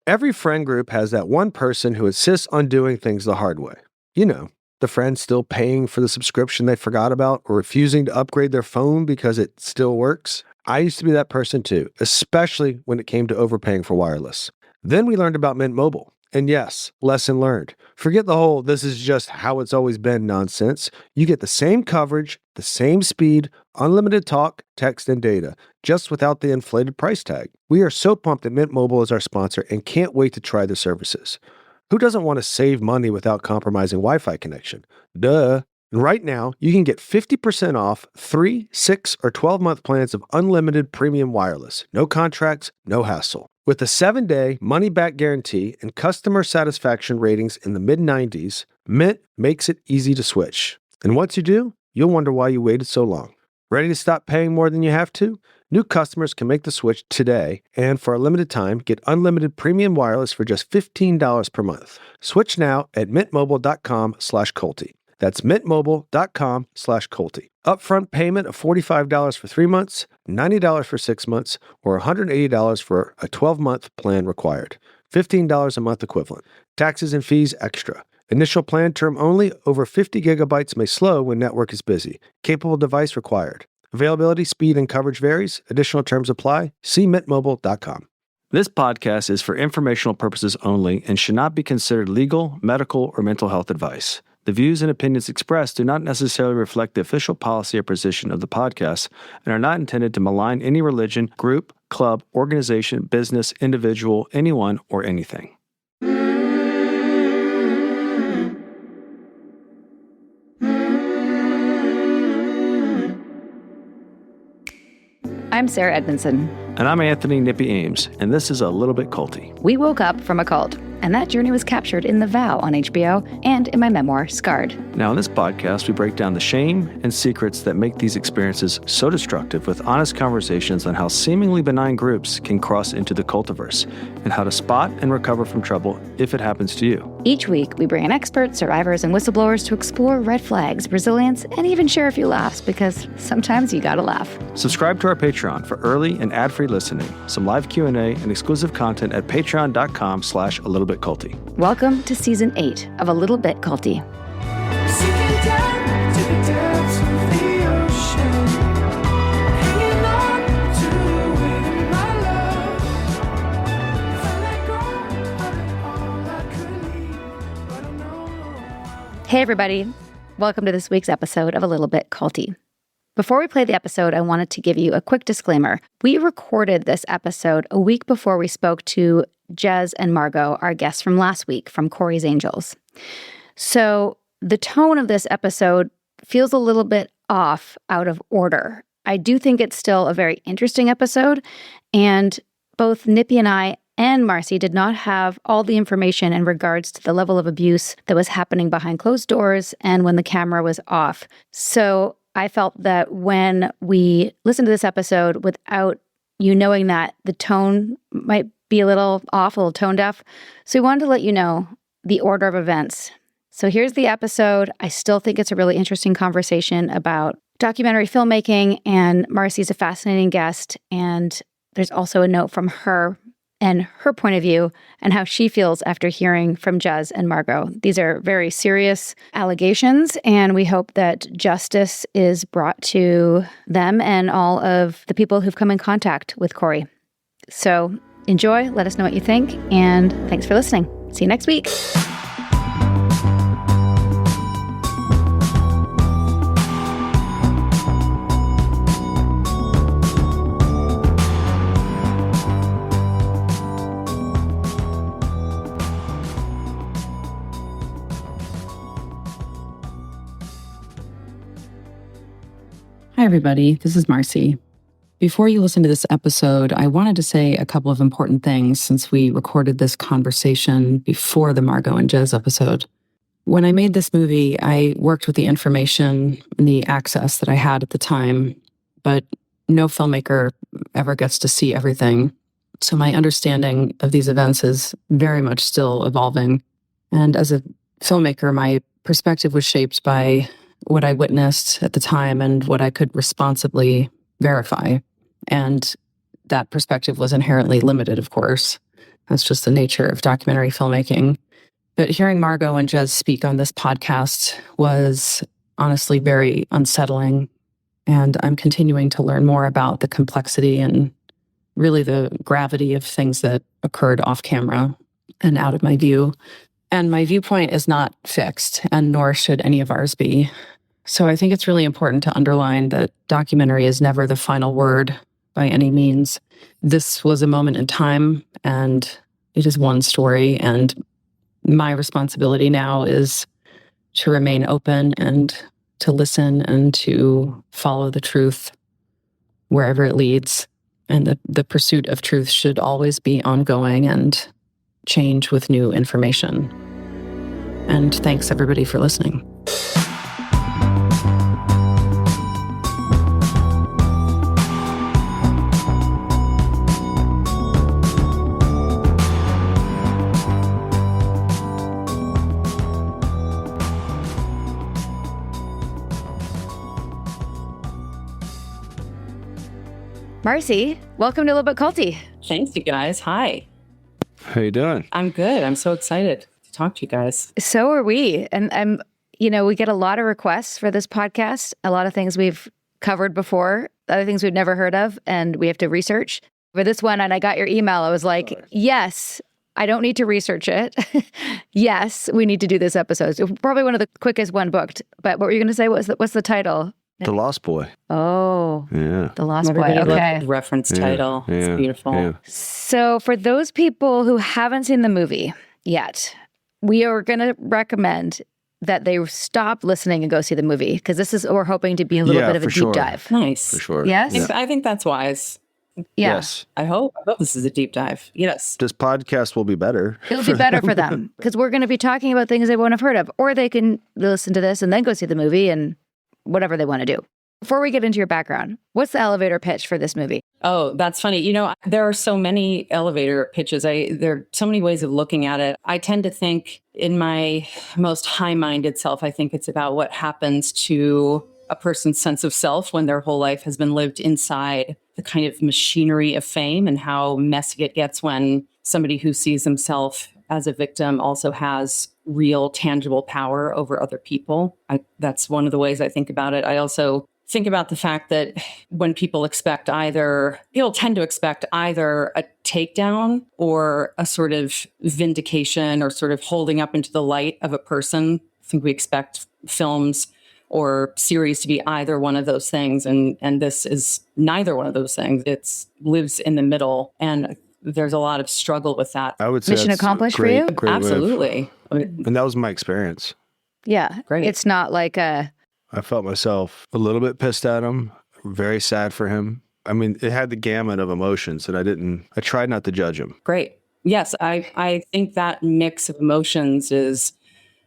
Every friend group has that one person who insists on doing things the hard way. You know, the friend still paying for the subscription they forgot about or refusing to upgrade their phone because it still works. I used to be that person too, especially when it came to overpaying for wireless. Then we learned about Mint Mobile. And yes, lesson learned. Forget the whole "this is just how it's always been" nonsense. You get the same coverage, the same speed, unlimited talk, text, and data, just without the inflated price tag. We are so pumped that Mint Mobile is our sponsor and can't wait to try their services. Who doesn't want to save money without compromising Wi-Fi connection? Duh. And right now, you can get 50% off 3, 6, or 12-month plans of unlimited premium wireless. No contracts, no hassle. With a 7-day money-back guarantee and customer satisfaction ratings in the mid-90s, Mint makes it easy to switch. And once you do, you'll wonder why you waited so long. Ready to stop paying more than you have to? New customers can make the switch today, and for a limited time, get unlimited premium wireless for just $15 per month. Switch now at mintmobile.com/Colty. That's mintmobile.com/Colty. Upfront payment of $45 for 3 months, $90 for 6 months, or $180 for a 12-month plan required. $15 a month equivalent. Taxes and fees extra. Initial plan term only. Over 50 gigabytes may slow when network is busy. Capable device required. Availability, speed, and coverage varies. Additional terms apply. See mintmobile.com. This podcast is for informational purposes only and should not be considered legal, medical, or mental health advice. The views and opinions expressed do not necessarily reflect the official policy or position of the podcast and are not intended to malign any religion, group, club, organization, business, individual, anyone, or anything. I'm Sarah Edmondson. And I'm Anthony Nippy Ames, and this is A Little Bit Culty. We woke up from a cult, and that journey was captured in The Vow on HBO and in my memoir, Scarred. Now, in this podcast, we break down the shame and secrets that make these experiences so destructive with honest conversations on how seemingly benign groups can cross into the cultiverse and how to spot and recover from trouble if it happens to you. Each week, we bring in experts, survivors, and whistleblowers to explore red flags, resilience, and even share a few laughs, because sometimes you gotta laugh. Subscribe to our Patreon for early and ad-free listening, some live Q&A, and exclusive content at patreon.com/alittlebitculty. Welcome to Season 8 of A Little Bit Culty. Hey everybody, welcome to this week's episode of A Little Bit Culty. Before we play the episode, I wanted to give you a quick disclaimer. We recorded this episode a week before we spoke to Jez and Margot, our guests from last week from Corey's Angels. So the tone of this episode feels a little bit off, out of order. I do think it's still a very interesting episode, and both Nippy and I and Marcie did not have all the information in regards to the level of abuse that was happening behind closed doors and when the camera was off. So I felt that when we listened to this episode without you knowing that, the tone might be a little off, a little tone deaf. So we wanted to let you know the order of events. So here's the episode. I still think it's a really interesting conversation about documentary filmmaking, and Marcie's a fascinating guest. And there's also a note from her and her point of view and how she feels after hearing from Jez and Margot. These are very serious allegations, and we hope that justice is brought to them and all of the people who've come in contact with Corey. So enjoy, let us know what you think, and thanks for listening. See you next week. Hi, everybody. This is Marcie. Before you listen to this episode, I wanted to say a couple of important things since we recorded this conversation before the Margot and Jez episode. When I made this movie, I worked with the information and the access that I had at the time, but no filmmaker ever gets to see everything. So my understanding of these events is very much still evolving. And as a filmmaker, my perspective was shaped by what I witnessed at the time and what I could responsibly verify. And that perspective was inherently limited, of course. That's just the nature of documentary filmmaking. But hearing Margot and Jez speak on this podcast was honestly very unsettling. And I'm continuing to learn more about the complexity and really the gravity of things that occurred off camera and out of my view. And my viewpoint is not fixed, and nor should any of ours be. So I think it's really important to underline that documentary is never the final word by any means. This was a moment in time, and it is one story. And my responsibility now is to remain open and to listen and to follow the truth wherever it leads. And the pursuit of truth should always be ongoing and change with new information. And thanks everybody for listening. Marcie, welcome to A Little Bit Culty. Thanks, you guys. Hi. How you doing? I'm good. I'm so excited to talk to you guys. So are we. And we get a lot of requests for this podcast, a lot of things we've covered before, other things we've never heard of, and we have to research. For this one, and I got your email, I was like, yes, I don't need to research it. Yes, we need to do this episode. It's probably one of the quickest one booked. But what were you going to say? What's the title? The Lost Boy. Oh, yeah. The Lost Everybody Boy. Okay. loved the reference title. Yeah, it's beautiful. Yeah. So for those people who haven't seen the movie yet, we are going to recommend that they stop listening and go see the movie, because this is, we're hoping to be a little bit of a deep dive. Nice. For sure. Yes? I think that's wise. Yeah. Yes. I hope this is a deep dive. Yes. This podcast will be better. It'll be better for them, because we're going to be talking about things they won't have heard of, or they can listen to this and then go see the movie and whatever they want to do. Before we get into your background, what's the elevator pitch for this movie? Oh, that's funny. There are so many elevator pitches. There are so many ways of looking at it. I tend to think in my most high-minded self, I think it's about what happens to a person's sense of self when their whole life has been lived inside the kind of machinery of fame, and how messy it gets when somebody who sees himself as a victim also has real tangible power over other people. That's one of the ways I think about it. I also think about the fact that when people tend to expect either a takedown or a sort of vindication or sort of holding up into the light of a person. I think we expect films or series to be either one of those things. And this is neither one of those things. It lives in the middle. And there's a lot of struggle with that. I would say Mission that's accomplished great, for you? great Absolutely. And that was my experience. Yeah. Great. It's not like I felt myself a little bit pissed at him, very sad for him. I mean, it had the gamut of emotions, and I tried not to judge him. Great. Yes, I think that mix of emotions is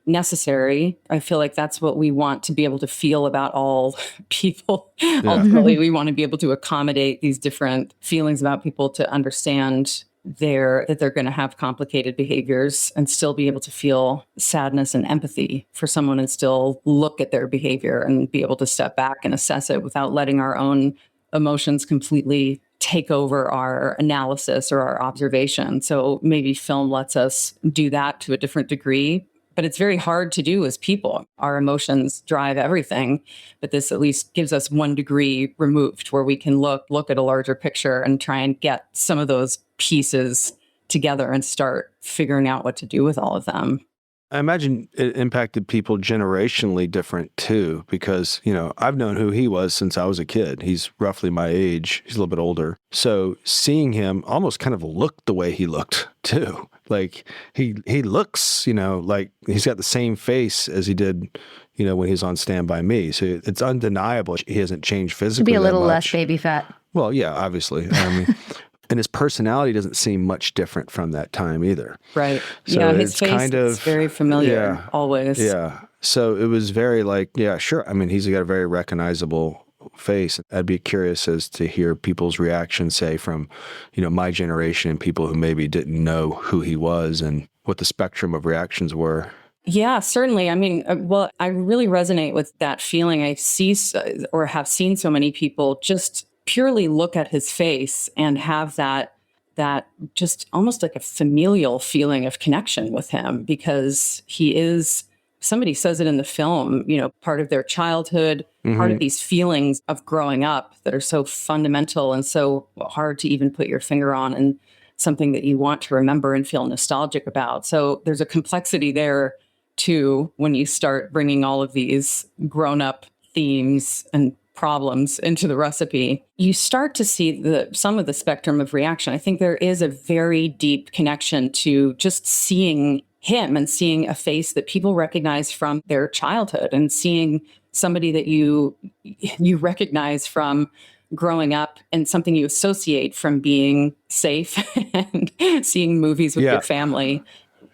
necessary. I feel like that's what we want to be able to feel about all people. Yeah. Ultimately, we want to be able to accommodate these different feelings about people to understand that they're going to have complicated behaviors and still be able to feel sadness and empathy for someone and still look at their behavior and be able to step back and assess it without letting our own emotions completely take over our analysis or our observation. So maybe film lets us do that to a different degree, but it's very hard to do as people. Our emotions drive everything, but this at least gives us one degree removed where we can look at a larger picture and try and get some of those pieces together and start figuring out what to do with all of them. I imagine it impacted people generationally different too, because, I've known who he was since I was a kid. He's roughly my age. He's a little bit older. So seeing him almost kind of looked the way he looked too. Like he looks, like he's got the same face as he did, when he was on Stand By Me. So it's undeniable he hasn't changed physically. Be a little that less much. baby fat. Well, yeah, obviously. I mean, and his personality doesn't seem much different from that time either. Right. So yeah, his it's face kind is of very familiar, always. Yeah. So it was very yeah, sure. I mean, he's got a very recognizable face. I'd be curious as to hear people's reactions, say, from, my generation and people who maybe didn't know who he was and what the spectrum of reactions were. Yeah, certainly. I mean, I really resonate with that feeling. I see or have seen so many people just purely look at his face and have that that just almost like a familial feeling of connection with him, because he is, somebody says it in the film, part of their childhood, part of these feelings of growing up that are so fundamental and so hard to even put your finger on, and something that you want to remember and feel nostalgic about. So there's a complexity there too, when you start bringing all of these grown-up themes and problems into the recipe. You start to see some of the spectrum of reaction. I think there is a very deep connection to just seeing him and seeing a face that people recognize from their childhood, and seeing somebody that you recognize from growing up, and something you associate from being safe and seeing movies with your family.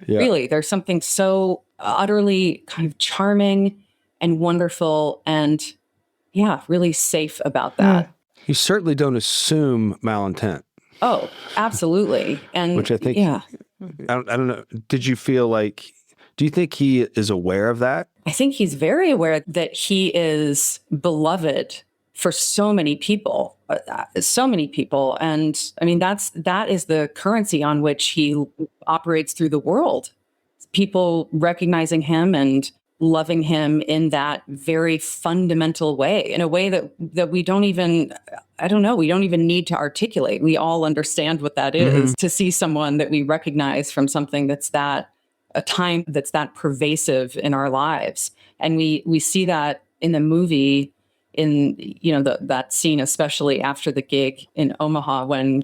Yeah. Really, there's something so utterly kind of charming and wonderful and really safe about that. You certainly don't assume malintent. Oh, absolutely. And which I think, I don't know. Do you think he is aware of that? I think he's very aware that he is beloved for so many people. And I mean, that is the currency on which he operates through the world. People recognizing him and loving him in that very fundamental way, in a way that we don't even, we don't even need to articulate. We all understand what that is, to see someone that we recognize from something that's a time that's that pervasive in our lives. And we see that in the movie, in, that scene, especially after the gig in Omaha, when,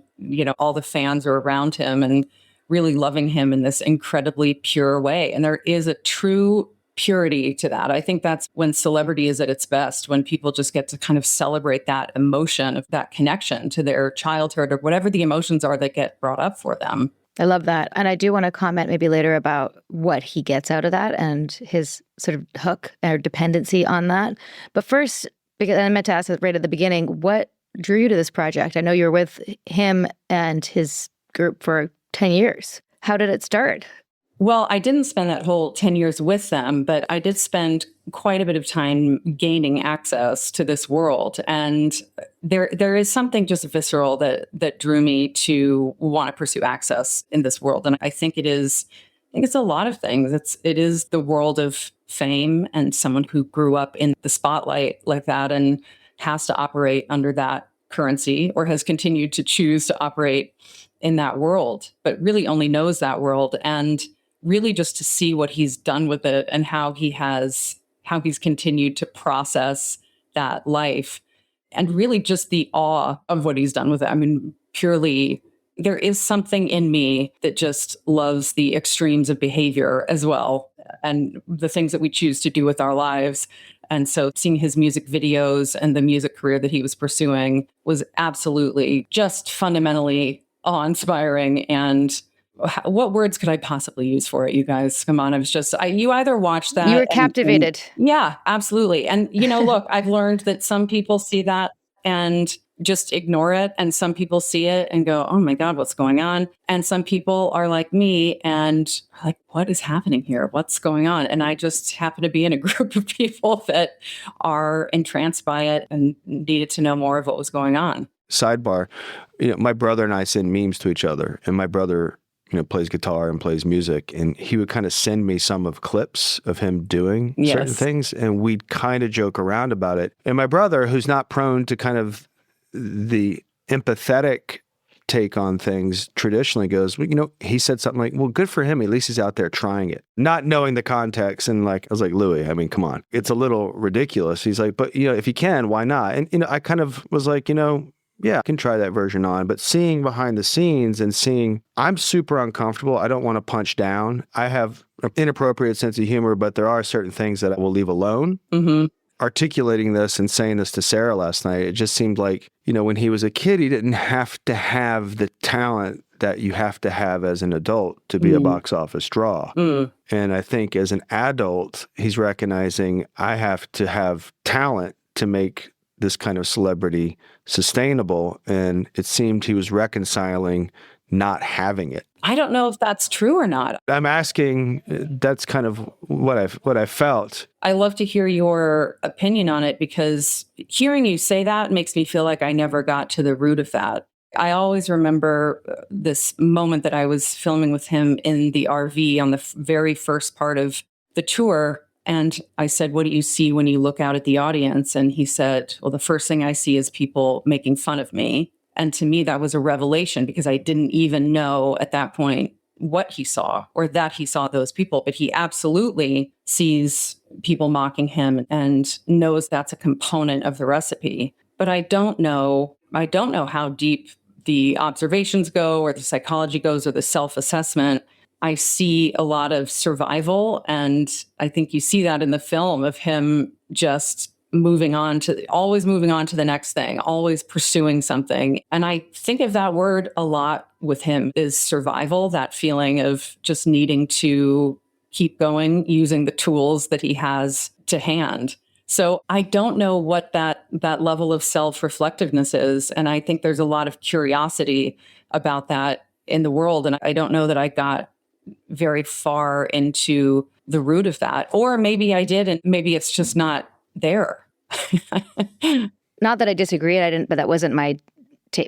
all the fans are around him and really loving him in this incredibly pure way. And there is a true purity to that. I think that's when celebrity is at its best, when people just get to kind of celebrate that emotion of that connection to their childhood or whatever the emotions are that get brought up for them. I love that. And I do want to comment maybe later about what he gets out of that and his sort of hook or dependency on that. But first, because I meant to ask right at the beginning, what drew you to this project? I know you were with him and his group for 10 years. How did it start? Well, I didn't spend that whole 10 years with them, but I did spend quite a bit of time gaining access to this world. And there is something just visceral that drew me to want to pursue access in this world. And I think it's a lot of things. It is the world of fame, and someone who grew up in the spotlight like that and has to operate under that currency, or has continued to choose to operate in that world, but really only knows that world. And really just to see what he's done with it, and how he's continued to process that life, and really just the awe of what he's done with it. I mean, purely, there is something in me that just loves the extremes of behavior as well, and the things that we choose to do with our lives. And so seeing his music videos and the music career that he was pursuing was absolutely just fundamentally awe-inspiring. And what words could I possibly use for it, you guys? Come on. You either watched that. You were captivated. Yeah, absolutely. And, look, I've learned that some people see that and just ignore it. And some people see it and go, oh my God, what's going on? And some people are like me and are like, what is happening here? What's going on? And I just happen to be in a group of people that are entranced by it and needed to know more of what was going on. Sidebar, my brother and I send memes to each other, and my brother plays guitar and plays music, and he would kind of send me some of clips of him doing certain things, and we'd kind of joke around about it. And my brother, who's not prone to kind of the empathetic take on things traditionally, goes, well, he said something like, well, good for him. At least he's out there trying it, not knowing the context. And I was like, Louis, I mean, come on. It's a little ridiculous. He's like, but, if you can, why not? And, I kind of was like, yeah, I can try that version on. But seeing behind the scenes and seeing, I'm super uncomfortable. I don't want to punch down. I have an inappropriate sense of humor, but there are certain things that I will leave alone. Mm-hmm. Articulating this and saying this to Sarah last night, it just seemed like, when he was a kid, he didn't have to have the talent that you have to have as an adult to be a box office draw. And I think as an adult, he's recognizing I have to have talent to make this kind of celebrity sustainable. And it seemed he was reconciling not having it. I don't know if that's true or not. I'm asking, that's kind of what I felt. I love to hear your opinion on it, because hearing you say that makes me feel like I never got to the root of that. I always remember this moment that I was filming with him in the RV on the very first part of the tour. And I said, "What do you see when you look out at the audience?" And he said, "Well, the first thing I see is people making fun of me." And to me, that was a revelation because I didn't even know at that point what he saw or that he saw those people. But he absolutely sees people mocking him and knows that's a component of the recipe. But I don't know how deep the observations go or the psychology goes or the self-assessment. I see a lot of survival. And I think you see that in the film of him just always moving on to the next thing, always pursuing something. And I think of that word a lot with him is survival, that feeling of just needing to keep going using the tools that he has to hand. So I don't know what that level of self-reflectiveness is. And I think there's a lot of curiosity about that in the world. And I don't know that I got very far into the root of that. Or maybe I did, and maybe it's just not there. Not that I disagree, but that wasn't my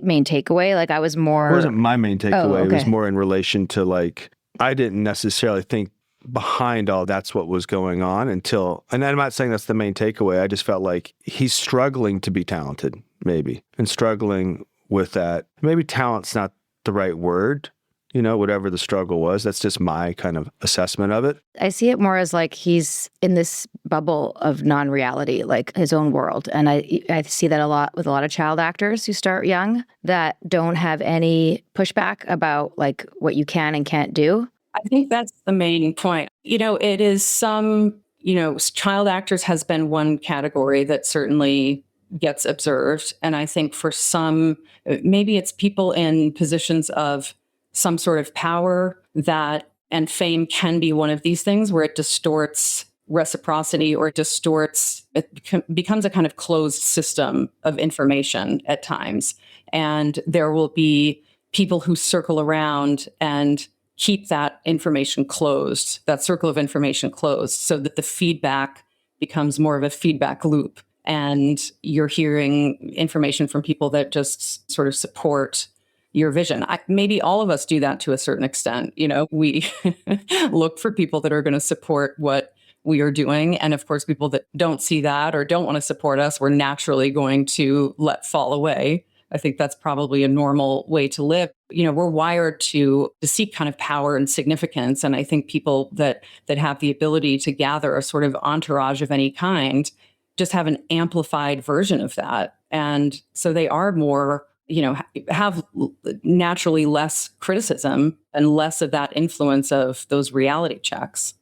main takeaway. Like I was more... It wasn't my main takeaway. Oh, okay. It was more in relation to like, I didn't necessarily think behind all that's what was going on until, and I'm not saying that's the main takeaway. I just felt like he's struggling to be talented, maybe, and struggling with that. Maybe talent's not the right word, whatever the struggle was. That's just my kind of assessment of it. I see it more as like he's in this bubble of non-reality, like his own world. And I see that a lot with a lot of child actors who start young that don't have any pushback about like what you can and can't do. I think that's the main point. It is child actors has been one category that certainly gets observed. And I think for some, maybe it's people in positions of some sort of power and fame can be one of these things where it distorts reciprocity or it becomes a kind of closed system of information at times. And there will be people who circle around and keep that information closed, that circle of information closed, so that the feedback becomes more of a feedback loop. And you're hearing information from people that just sort of support your vision. Maybe all of us do that to a certain extent. We look for people that are going to support what we are doing. And of course, people that don't see that or don't want to support us, we're naturally going to let fall away. I think that's probably a normal way to live. We're wired to seek kind of power and significance. And I think people that have the ability to gather a sort of entourage of any kind just have an amplified version of that. And so they are more, have naturally less criticism and less of that influence of those reality checks.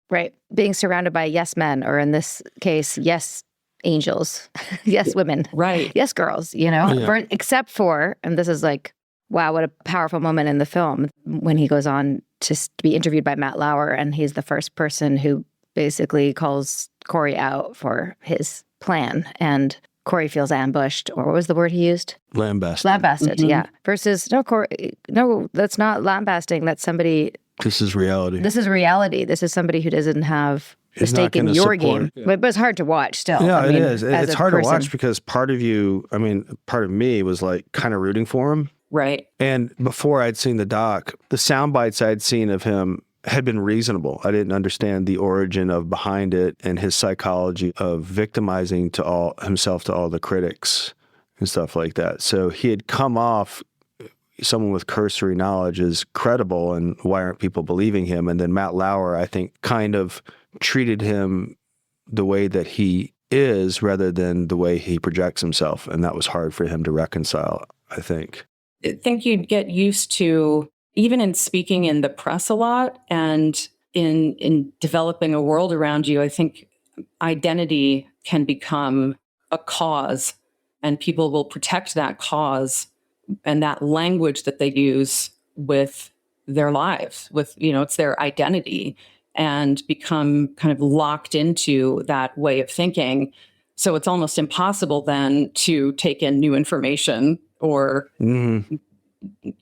Right. Being surrounded by yes men, or in this case, yes angels, yes women, right, yes girls, except for, and this is like, wow, what a powerful moment in the film when he goes on to be interviewed by Matt Lauer, and he's the first person who basically calls Corey out for his plan, and Corey feels ambushed, or what was the word he used? Lambasted. Lambasted, yeah. Versus, no, Corey, no, that's not lambasting. That's somebody. This is reality. This is reality. This is somebody who doesn't have a stake in your game. Yeah. But it's hard to watch still. Yeah, it is. It's hard to watch because part of me was like kind of rooting for him. Right. And before I'd seen the doc, the sound bites I'd seen of him had been reasonable. I didn't understand the origin of behind it and his psychology of victimizing himself to all the critics and stuff like that. So he had come off someone with cursory knowledge is credible, and why aren't people believing him? And then Matt Lauer, I think, kind of treated him the way that he is rather than the way he projects himself. And that was hard for him to reconcile, I think. I think you'd get used to, even in speaking in the press a lot and in developing a world around you, I think identity can become a cause, and people will protect that cause and that language that they use with their lives, it's their identity, and become kind of locked into that way of thinking. So it's almost impossible then to take in new information or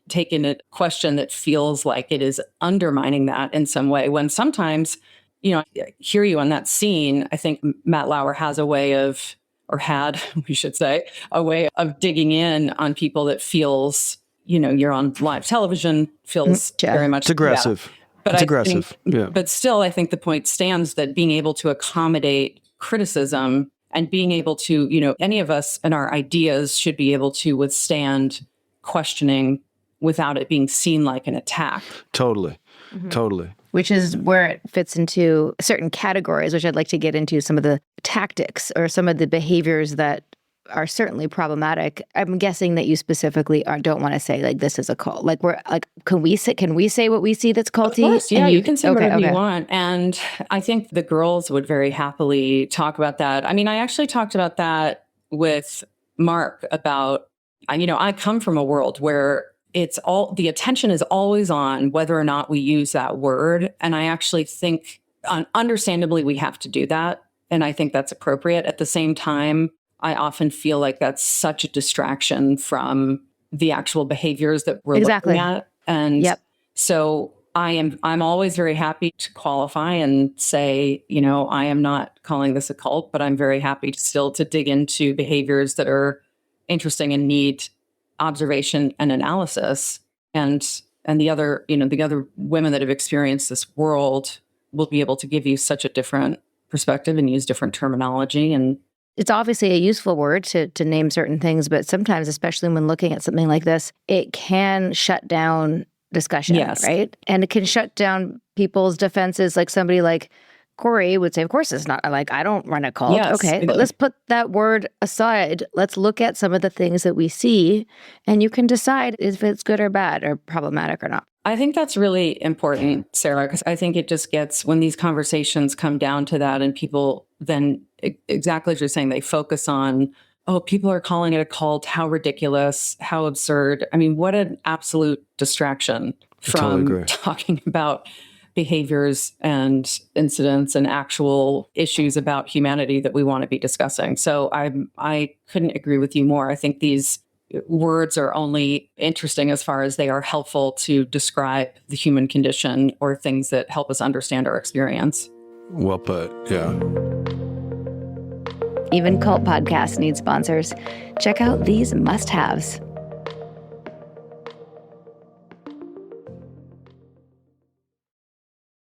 take in a question that feels like it is undermining that in some way. When sometimes, I hear you on that scene, I think Matt Lauer has a way of or had, we should say, a way of digging in on people that feels, you're on live television, feels very much. It's aggressive. But it's aggressive. But still, I think the point stands that being able to accommodate criticism and being able to, any of us and our ideas should be able to withstand questioning without it being seen like an attack. Totally. Which is where it fits into certain categories, which I'd like to get into some of the tactics or some of the behaviors that are certainly problematic. I'm guessing that you specifically don't want to say like this is a cult. Like can we say what we see that's culty? Of course, yeah, you can say whatever you want. And I think the girls would very happily talk about that. I mean, I actually talked about that with Mark about, I come from a world where the attention is always on whether or not we use that word. And I actually think understandably we have to do that. And I think that's appropriate. At the same time, I often feel like that's such a distraction from the actual behaviors that we're looking at. And so I'm always very happy to qualify and say, I am not calling this a cult, but I'm very happy still to dig into behaviors that are interesting and need observation and analysis. And the other women that have experienced this world will be able to give you such a different perspective and use different terminology. And it's obviously a useful word to name certain things, but sometimes, especially when looking at something like this, it can shut down discussion, right? And it can shut down people's defenses. Like somebody like Corey would say, of course it's not. Like, I don't run a cult. Yes. Okay, but let's put that word aside. Let's look at some of the things that we see, and you can decide if it's good or bad or problematic or not. I think that's really important, Sarah, because I think it just gets, when these conversations come down to that and people then, exactly as you're saying, they focus on, oh, people are calling it a cult, how ridiculous, how absurd. I mean, what an absolute distraction from talking about behaviors and incidents and actual issues about humanity that we want to be discussing. So I couldn't agree with you more. I think these words are only interesting as far as they are helpful to describe the human condition or things that help us understand our experience. Well put, yeah. Even cult podcasts need sponsors. Check out these must-haves.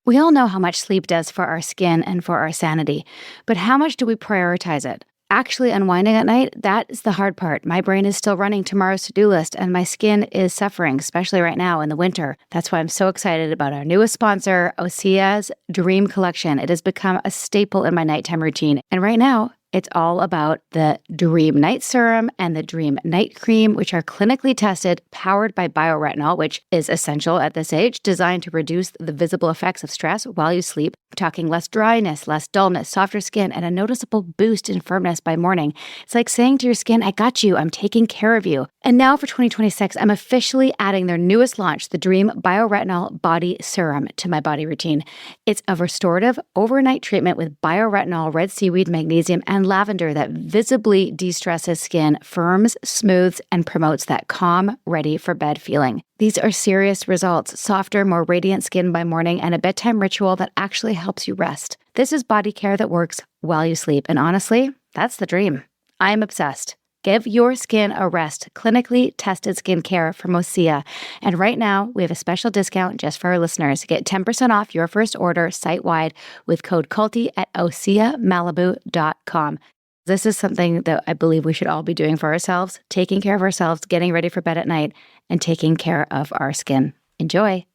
We all know how much sleep does for our skin and for our sanity, but how much do we prioritize it? Actually unwinding at night, that is the hard part. My brain is still running tomorrow's to-do list, and my skin is suffering, especially right now in the winter. That's why I'm so excited about our newest sponsor, Osea's Dream Collection. It has become a staple in my nighttime routine, and right now, it's all about the Dream Night Serum and the Dream Night Cream, which are clinically tested, powered by bioretinol, which is essential at this age, designed to reduce the visible effects of stress while you sleep. I'm talking less dryness, less dullness, softer skin, and a noticeable boost in firmness by morning. It's like saying to your skin, I got you, I'm taking care of you. And now for 2026, I'm officially adding their newest launch, the Dream Bioretinol Body Serum, to my body routine. It's a restorative overnight treatment with bioretinol, red seaweed, magnesium, and lavender that visibly de-stresses skin, firms, smooths, and promotes that calm, ready for bed feeling. These are serious results, softer, more radiant skin by morning, and a bedtime ritual that actually helps you rest. This is body care that works while you sleep, and honestly, that's the dream. I'm obsessed. Give your skin a rest. Clinically tested skincare from Osea. And right now, we have a special discount just for our listeners. Get 10% off your first order site-wide with code CULTY at OseaMalibu.com. This is something that I believe we should all be doing for ourselves, taking care of ourselves, getting ready for bed at night, and taking care of our skin. Enjoy.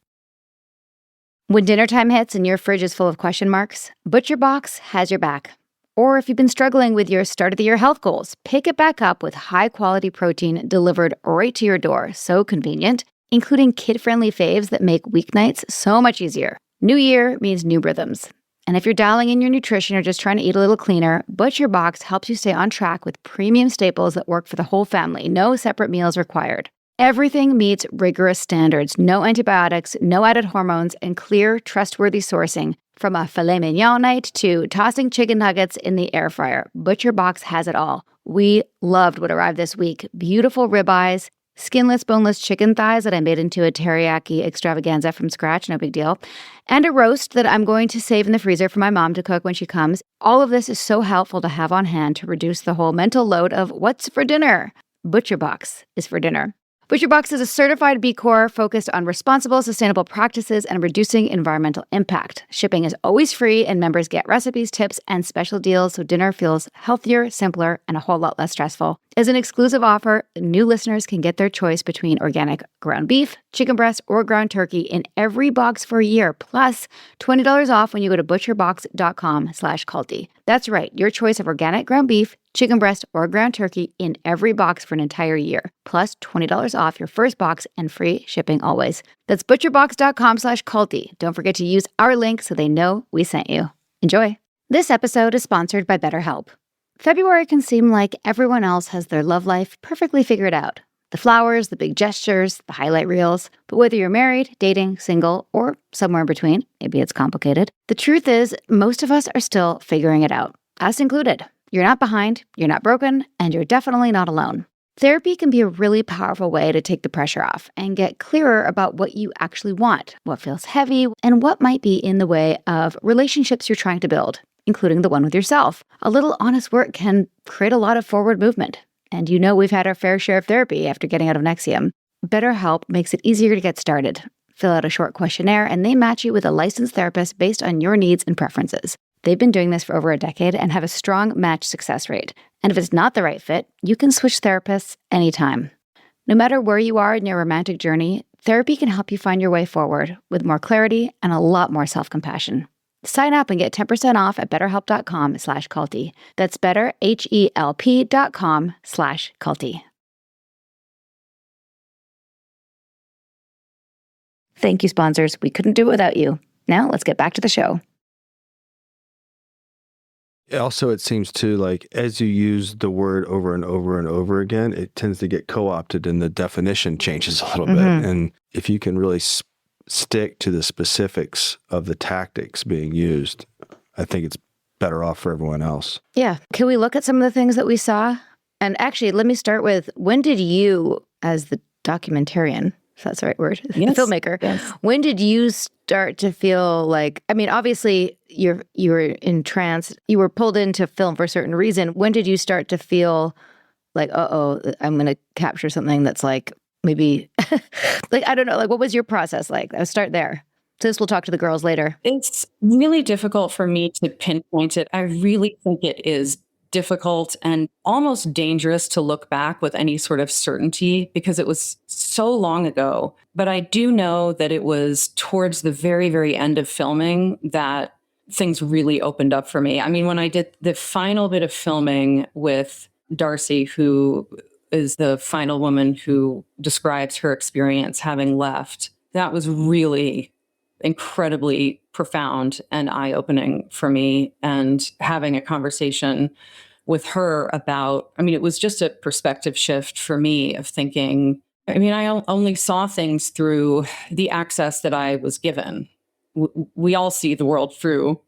When dinner time hits and your fridge is full of question marks, ButcherBox has your back. Or if you've been struggling with your start of the year health goals, pick it back up with high-quality protein delivered right to your door. So convenient, including kid-friendly faves that make weeknights so much easier. New year means new rhythms. And if you're dialing in your nutrition or just trying to eat a little cleaner, ButcherBox helps you stay on track with premium staples that work for the whole family. No separate meals required. Everything meets rigorous standards. No antibiotics, no added hormones, and clear, trustworthy sourcing. From a filet mignon night to tossing chicken nuggets in the air fryer, ButcherBox has it all. We loved what arrived this week. Beautiful ribeyes, skinless, boneless chicken thighs that I made into a teriyaki extravaganza from scratch, no big deal, and a roast that I'm going to save in the freezer for my mom to cook when she comes. All of this is so helpful to have on hand to reduce the whole mental load of what's for dinner. ButcherBox is for dinner. ButcherBox is a certified B Corp focused on responsible, sustainable practices and reducing environmental impact. Shipping is always free, and members get recipes, tips, and special deals so dinner feels healthier, simpler, and a whole lot less stressful. As an exclusive offer, new listeners can get their choice between organic ground beef, chicken breast, or ground turkey in every box for a year, plus $20 off when you go to butcherbox.com/culty. That's right, your choice of organic ground beef, chicken breast, or ground turkey in every box for an entire year, plus $20 off your first box and free shipping always. That's butcherbox.com/culty. Don't forget to use our link so they know we sent you. Enjoy. This episode is sponsored by BetterHelp. February can seem like everyone else has their love life perfectly figured out. The flowers, the big gestures, the highlight reels. But whether you're married, dating, single, or somewhere in between, maybe it's complicated, the truth is most of us are still figuring it out, us included. You're not behind, you're not broken, and you're definitely not alone. Therapy can be a really powerful way to take the pressure off and get clearer about what you actually want, what feels heavy, and what might be in the way of relationships you're trying to build, including the one with yourself. A little honest work can create a lot of forward movement. And you know we've had our fair share of therapy after getting out of Nexium. BetterHelp makes it easier to get started. Fill out a short questionnaire, and they match you with a licensed therapist based on your needs and preferences. They've been doing this for over a decade and have a strong match success rate. And if it's not the right fit, you can switch therapists anytime. No matter where you are in your romantic journey, therapy can help you find your way forward with more clarity and a lot more self-compassion. Sign up and get 10% off at betterhelp.com/culty. That's betterhelp.com/culty. Thank you, sponsors. We couldn't do it without you. Now let's get back to the show. Also, it seems too like as you use the word over and over and over again, it tends to get co-opted and the definition changes a little bit. And if you can really stick to the specifics of the tactics being used, I think it's better off for everyone else. Yeah. Can we look at some of the things that we saw? And actually, let me start with, when did you, as the documentarian, if that's the right word, Yes. the filmmaker, when did you start to feel like, I mean, obviously you were in trance, you were pulled into film for a certain reason. When did you start to feel like, I'm going to capture something that's like, maybe, like, I don't know, like, what was your process like? I'll start there. Sis, we'll talk to the girls later. It's really difficult for me to pinpoint it. I really think it is difficult and almost dangerous to look back with any sort of certainty because it was so long ago. But I do know that it was towards the very, very end of filming that things really opened up for me. I mean, when I did the final bit of filming with Darcy, who is the final woman who describes her experience having left, that was really incredibly profound and eye-opening for me. And having a conversation with her about, I mean, it was just a perspective shift for me of thinking, I mean, I only saw things through the access that I was given. We all see the world through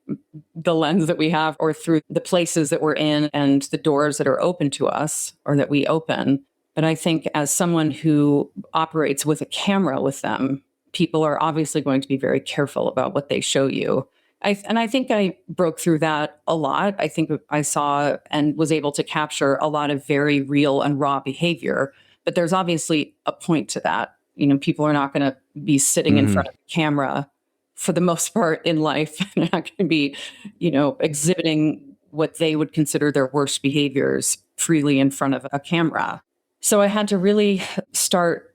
the lens that we have or through the places that we're in and the doors that are open to us or that we open. But I think as someone who operates with a camera with them, people are obviously going to be very careful about what they show you. I think I broke through that a lot. I think I saw and was able to capture a lot of very real and raw behavior. But there's obviously a point to that. You know, people are not going to be sitting in front of the camera for the most part in life. They're not going to be, you know, exhibiting what they would consider their worst behaviors freely in front of a camera. So I had to really start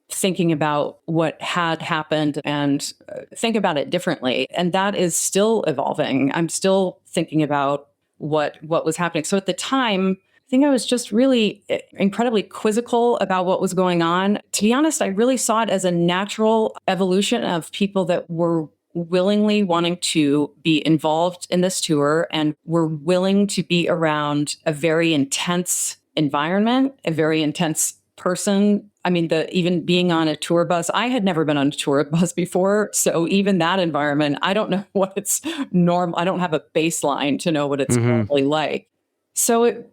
thinking about what had happened and think about it differently. And that is still evolving. I'm still thinking about what was happening. So at the time, I think I was just really incredibly quizzical about what was going on. To be honest, I really saw it as a natural evolution of people that were willingly wanting to be involved in this tour and were willing to be around a very intense environment, a very intense person. I mean, even being on a tour bus, I had never been on a tour bus before. So even that environment, I don't know what it's normal. I don't have a baseline to know what it's normally like. So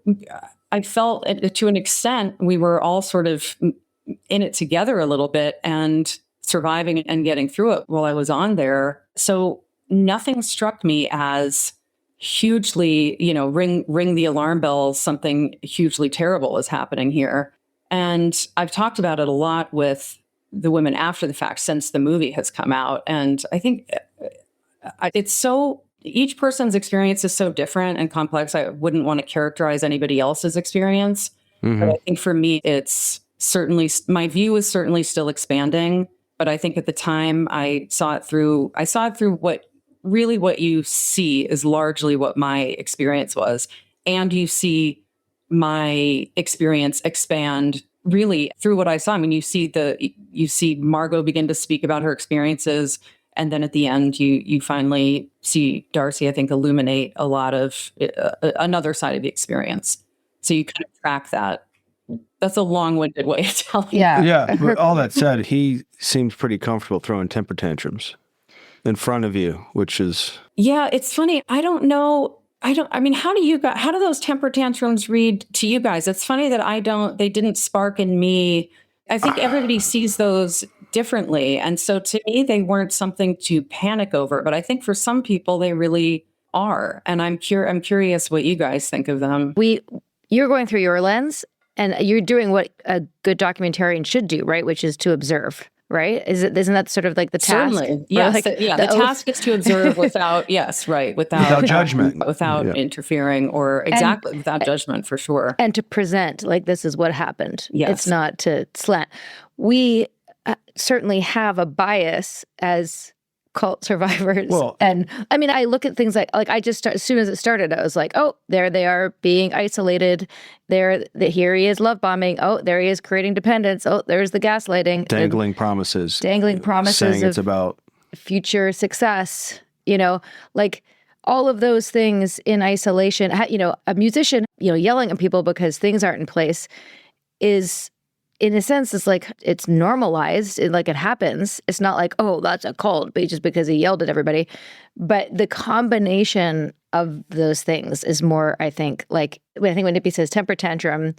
I felt to an extent, we were all sort of in it together a little bit and surviving and getting through it while I was on there. So nothing struck me as hugely, ring the alarm bells, something hugely terrible is happening here. And I've talked about it a lot with the women after the fact since the movie has come out. And I think each person's experience is so different and complex. I wouldn't want to characterize anybody else's experience. But I think for me, it's certainly, my view is certainly still expanding. But I think at the time I saw it through what you see is largely what my experience was. And you see my experience expand really through what I saw. I mean, you see Margot begin to speak about her experiences. And then at the end, you finally see Darcy, I think, illuminate a lot of another side of the experience. So you kind of track that. That's a long-winded way of telling you. Yeah. But all that said, he seems pretty comfortable throwing temper tantrums in front of you, which is... Yeah, it's funny. I don't know. How do those temper tantrums read to you guys? It's funny that they didn't spark in me. I think everybody sees those differently. And so to me, they weren't something to panic over, but I think for some people they really are. And I'm curious what you guys think of them. You're going through your lens and you're doing what a good documentarian should do, right? Which is to observe. Right? Isn't that sort of like the task? Certainly. Yes. Like the task is to observe without judgment, without interfering without judgment, for sure. And to present like this is what happened. Yes. It's not to slant. We certainly have a bias as cult survivors. Well, and I mean, I look at things like I just as soon as it started, I was like, oh, there they are being isolated. Here he is love bombing. Oh, there he is creating dependence. Oh, there's the gaslighting. Dangling promises. Saying it's about future success. Like all of those things in isolation. A musician, yelling at people because things aren't in place is, in a sense, it's like it's normalized. It happens. It's not like, oh, that's a cult, but just because he yelled at everybody. But the combination of those things is more, I think, like when Nippy says temper tantrum,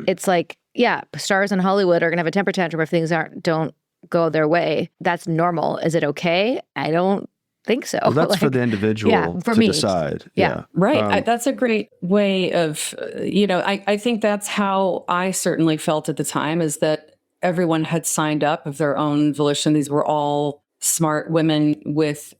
it's like, yeah, stars in Hollywood are gonna have a temper tantrum if things don't go their way. That's normal. Is it okay? I don't think so. Well, that's for the individual to decide. Yeah. Right. That's a great way of, I think that's how I certainly felt at the time, is that everyone had signed up of their own volition. These were all smart women with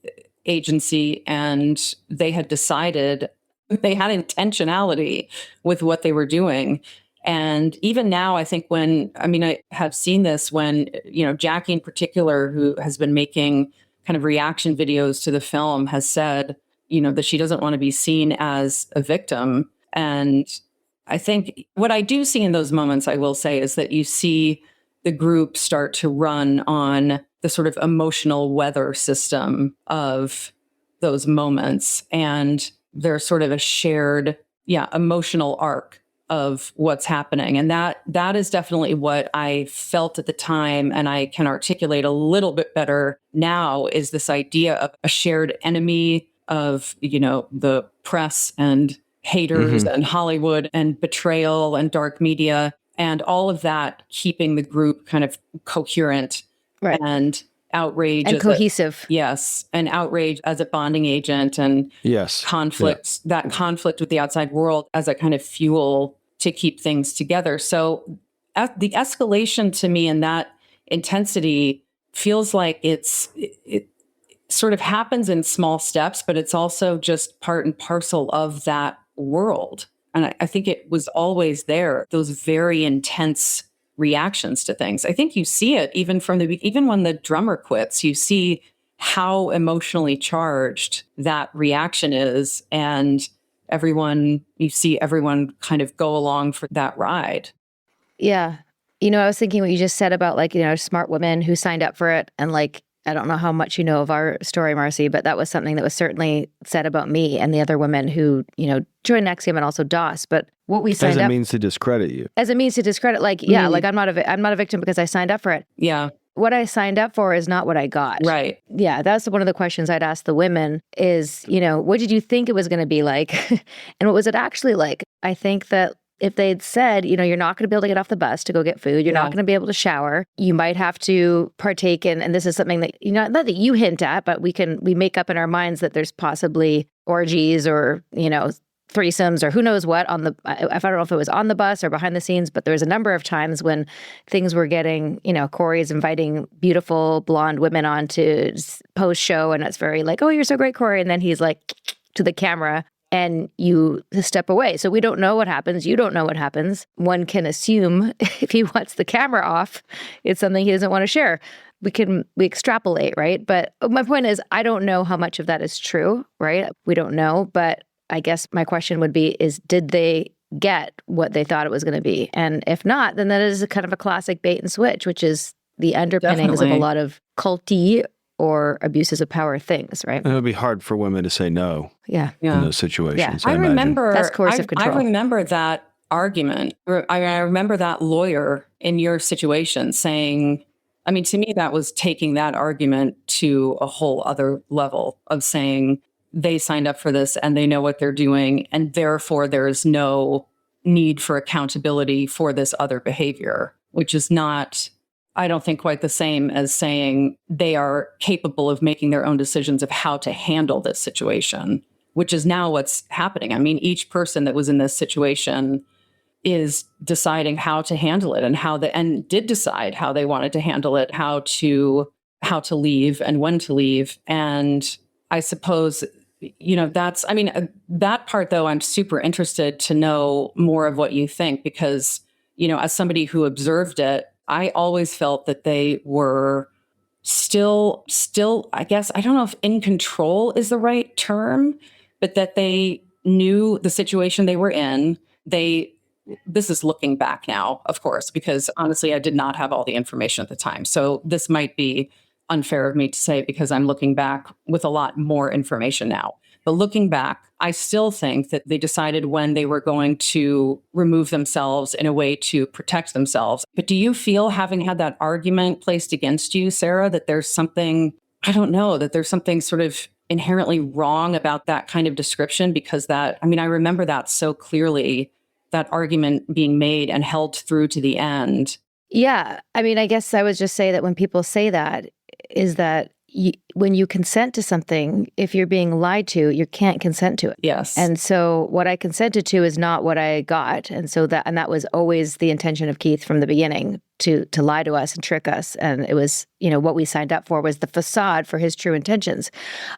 agency, and they had decided, they had intentionality with what they were doing. And even now, I think I have seen this when, Jackie in particular, who has been making kind of reaction videos to the film, has said, that she doesn't want to be seen as a victim. And I think what I do see in those moments, I will say, is that you see the group start to run on the sort of emotional weather system of those moments. And there's sort of a shared, emotional arc of what's happening. And that is definitely what I felt at the time, and I can articulate a little bit better now, is this idea of a shared enemy of, the press and haters and Hollywood and betrayal and dark media, and all of that keeping the group kind of coherent, right, and outrage and cohesive. And outrage as a bonding agent, and conflict, that conflict with the outside world as a kind of fuel to keep things together. So the escalation to me in that intensity feels like it sort of happens in small steps, but it's also just part and parcel of that world. And I think it was always there, those very intense reactions to things. I think you see it even when the drummer quits, you see how emotionally charged that reaction is, and you see everyone kind of go along for that ride. Yeah. I was thinking what you just said about smart women who signed up for it, and I don't know how much you know of our story, Marcie, but that was something that was certainly said about me and the other women who, joined NXIVM and also DOS. But what we signed up... As a means to discredit you. As a means to discredit, I'm not a victim because I signed up for it. Yeah. What I signed up for is not what I got. Right. Yeah, that's one of the questions I'd ask the women is, what did you think it was going to be like? And what was it actually like? I think that If they'd said, you're not going to be able to get off the bus to go get food, you're not going to be able to shower, you might have to partake in, and this is something that, not that you hint at, but we make up in our minds that there's possibly orgies or, threesomes or who knows what I don't know if it was on the bus or behind the scenes, but there was a number of times when things were getting, Corey's inviting beautiful blonde women on to post show, and it's very like, oh, you're so great, Corey. And then he's like to the camera, and you step away. So we don't know what happens. You don't know what happens. One can assume if he wants the camera off, it's something he doesn't want to share. We extrapolate, right? But my point is, I don't know how much of that is true, right? We don't know. But I guess my question would be, did they get what they thought it was going to be? And if not, then that is a kind of a classic bait and switch, which is the underpinnings of a lot of culty or abuses of power things, right? And it would be hard for women to say no in those situations. I remember that's coercive control. I remember that argument. I remember that lawyer in your situation saying, to me, that was taking that argument to a whole other level of saying they signed up for this and they know what they're doing, and therefore there is no need for accountability for this other behavior, which is not, I don't think, quite the same as saying they are capable of making their own decisions of how to handle this situation, which is now what's happening. Each person that was in this situation is deciding how to handle it and did decide how they wanted to handle it, how to leave and when to leave. And I suppose, that part, though, I'm super interested to know more of what you think, because, as somebody who observed it, I always felt that they were still, I guess, I don't know if in control is the right term, but that they knew the situation they were in. This is looking back now, of course, because honestly, I did not have all the information at the time. So this might be unfair of me to say because I'm looking back with a lot more information now. But looking back, I still think that they decided when they were going to remove themselves in a way to protect themselves. But do you feel, having had that argument placed against you, Sarah, that there's something, I don't know, that there's something sort of inherently wrong about that kind of description? Because I remember that so clearly, that argument being made and held through to the end. Yeah. I guess I would just say that when people say that, is that when you consent to something, if you're being lied to, you can't consent to it. Yes. And so what I consented to is not what I got. And so that was always the intention of Keith from the beginning, to lie to us and trick us. And it was, what we signed up for was the facade for his true intentions.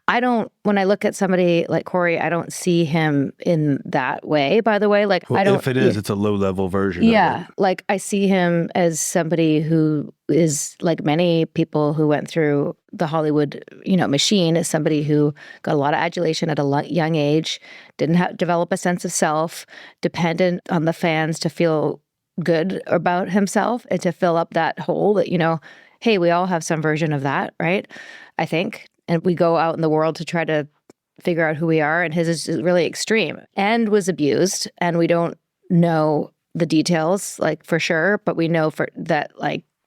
When I look at somebody like Corey, I don't see him in that way, by the way. If it is, it's a low-level version of it. I see him as somebody who is, like many people who went through the Hollywood, machine, as somebody who got a lot of adulation at a young age, didn't develop a sense of self, dependent on the fans to feel good about himself and to fill up that hole that, hey, we all have some version of that, right? I think. And we go out in the world to try to figure out who we are. And his is really extreme and was abused. And we don't know the details, for sure, but we know that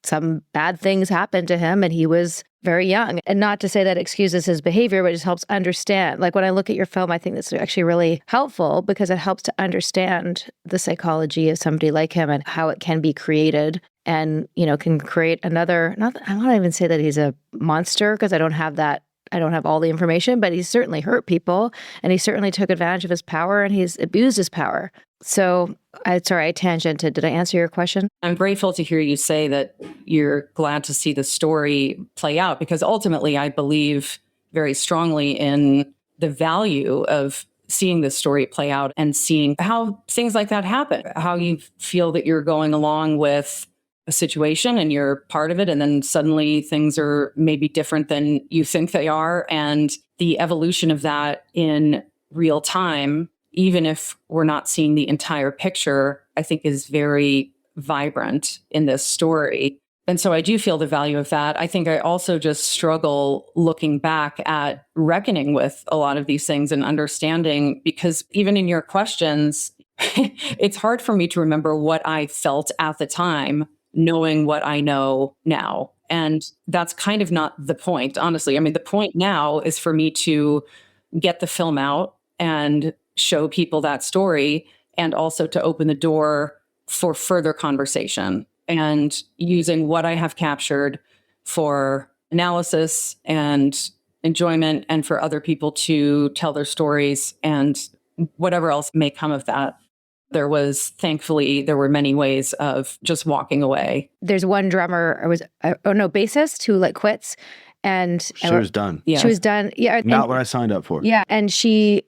some bad things happened to him and he was very young. And not to say that excuses his behavior, but it just helps understand. When I look at your film, I think that's actually really helpful because it helps to understand the psychology of somebody like him and how it can be created and, can create another, I don't even say that he's a monster because I don't have all the information, but he's certainly hurt people and he certainly took advantage of his power and he's abused his power. So I tangented. Did I answer your question? I'm grateful to hear you say that you're glad to see the story play out, because ultimately I believe very strongly in the value of seeing this story play out and seeing how things like that happen, how you feel that you're going along with a situation and you're part of it, and then suddenly things are maybe different than you think they are. And the evolution of that in real time, even if we're not seeing the entire picture, I think is very vibrant in this story. And so I do feel the value of that. I think I also just struggle looking back at reckoning with a lot of these things and understanding, because even in your questions, it's hard for me to remember what I felt at the time, knowing what I know now. And that's kind of not the point, honestly. The point now is for me to get the film out and show people that story and also to open the door for further conversation and using what I have captured for analysis and enjoyment and for other people to tell their stories and whatever else may come of that. Thankfully, there were many ways of just walking away. There's one drummer, bassist who like quits. And she was done. Yeah. She was done. Yeah. Not what I signed up for. Yeah. And actually,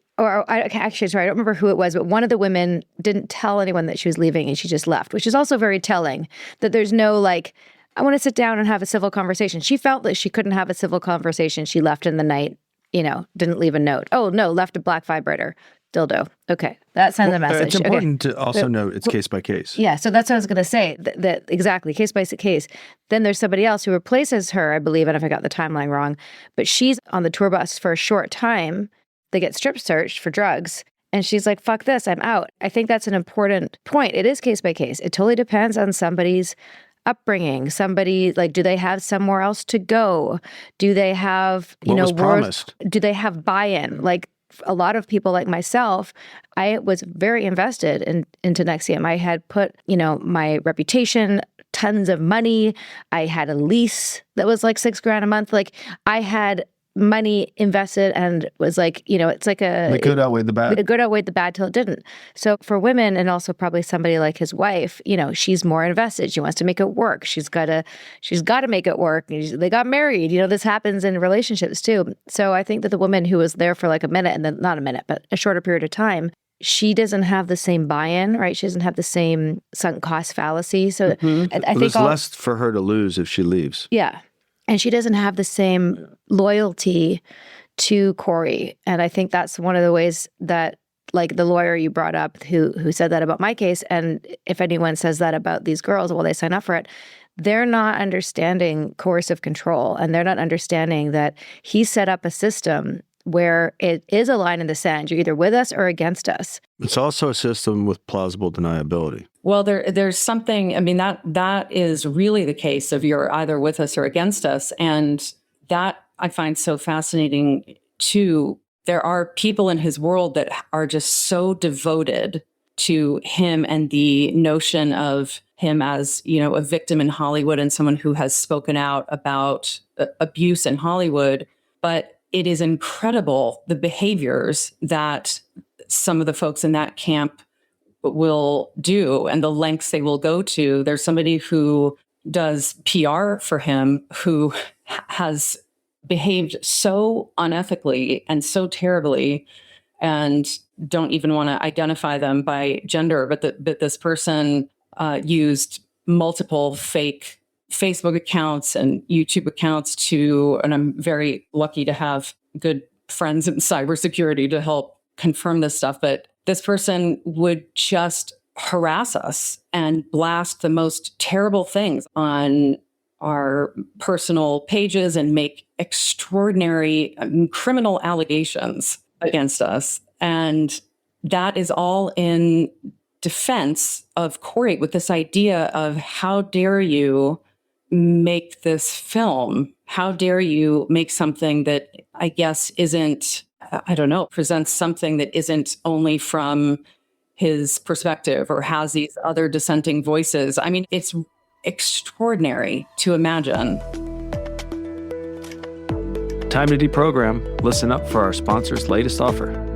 sorry, I don't remember who it was, but one of the women didn't tell anyone that she was leaving and she just left, which is also very telling that there's no like, I want to sit down and have a civil conversation. She felt that she couldn't have a civil conversation. She left in the night, didn't leave a note. Oh, no, left a black vibrator. Dildo. Okay. That sends a message. It's important to also note it's case by case. Yeah. So that's what I was going to say. That exactly, case by case. Then there's somebody else who replaces her, I believe, and if I got the timeline wrong, but she's on the tour bus for a short time. They get strip searched for drugs. And she's like, fuck this, I'm out. I think that's an important point. It is case by case. It totally depends on somebody's upbringing. Somebody, like, do they have somewhere else to go? Do they have, promised? Do they have buy-in? Like, a lot of people like myself, I was very invested into NXIVM. I had put, my reputation, tons of money. I had a lease that was like $6,000 a month. Like I had money invested and was like, it's like the good outweighed the bad. The good outweighed the bad till it didn't. So for women, and also probably somebody like his wife, she's more invested. She wants to make it work. She's got to make it work. They got married. This happens in relationships too. So I think that the woman who was there for like a minute, and then not a minute, but a shorter period of time, she doesn't have the same buy-in, right? She doesn't have the same sunk cost fallacy. So I think there's less for her to lose if she leaves. Yeah. And she doesn't have the same loyalty to Corey. And I think that's one of the ways that, like the lawyer you brought up who said that about my case, and if anyone says that about these girls, well, they sign up for it, they're not understanding coercive control. And they're not understanding that he set up a system where it is a line in the sand. You're either with us or against us. It's also a system with plausible deniability. Well, there's something, that is really the case of you're either with us or against us. And that I find so fascinating too. There are people in his world that are just so devoted to him and the notion of him as, a victim in Hollywood and someone who has spoken out about abuse in Hollywood. But it is incredible the behaviors that some of the folks in that camp will do and the lengths they will go to. There's somebody who does PR for him who has behaved so unethically and so terribly, and don't even want to identify them by gender, but this person used multiple fake Facebook accounts and YouTube accounts and I'm very lucky to have good friends in cybersecurity to help confirm this stuff. But this person would just harass us and blast the most terrible things on our personal pages and make extraordinary criminal allegations against us. And that is all in defense of Corey, with this idea of how dare you make this film? How dare you make something that I guess isn't, presents something that isn't only from his perspective or has these other dissenting voices. It's extraordinary to imagine. Time to deprogram. Listen up for our sponsor's latest offer.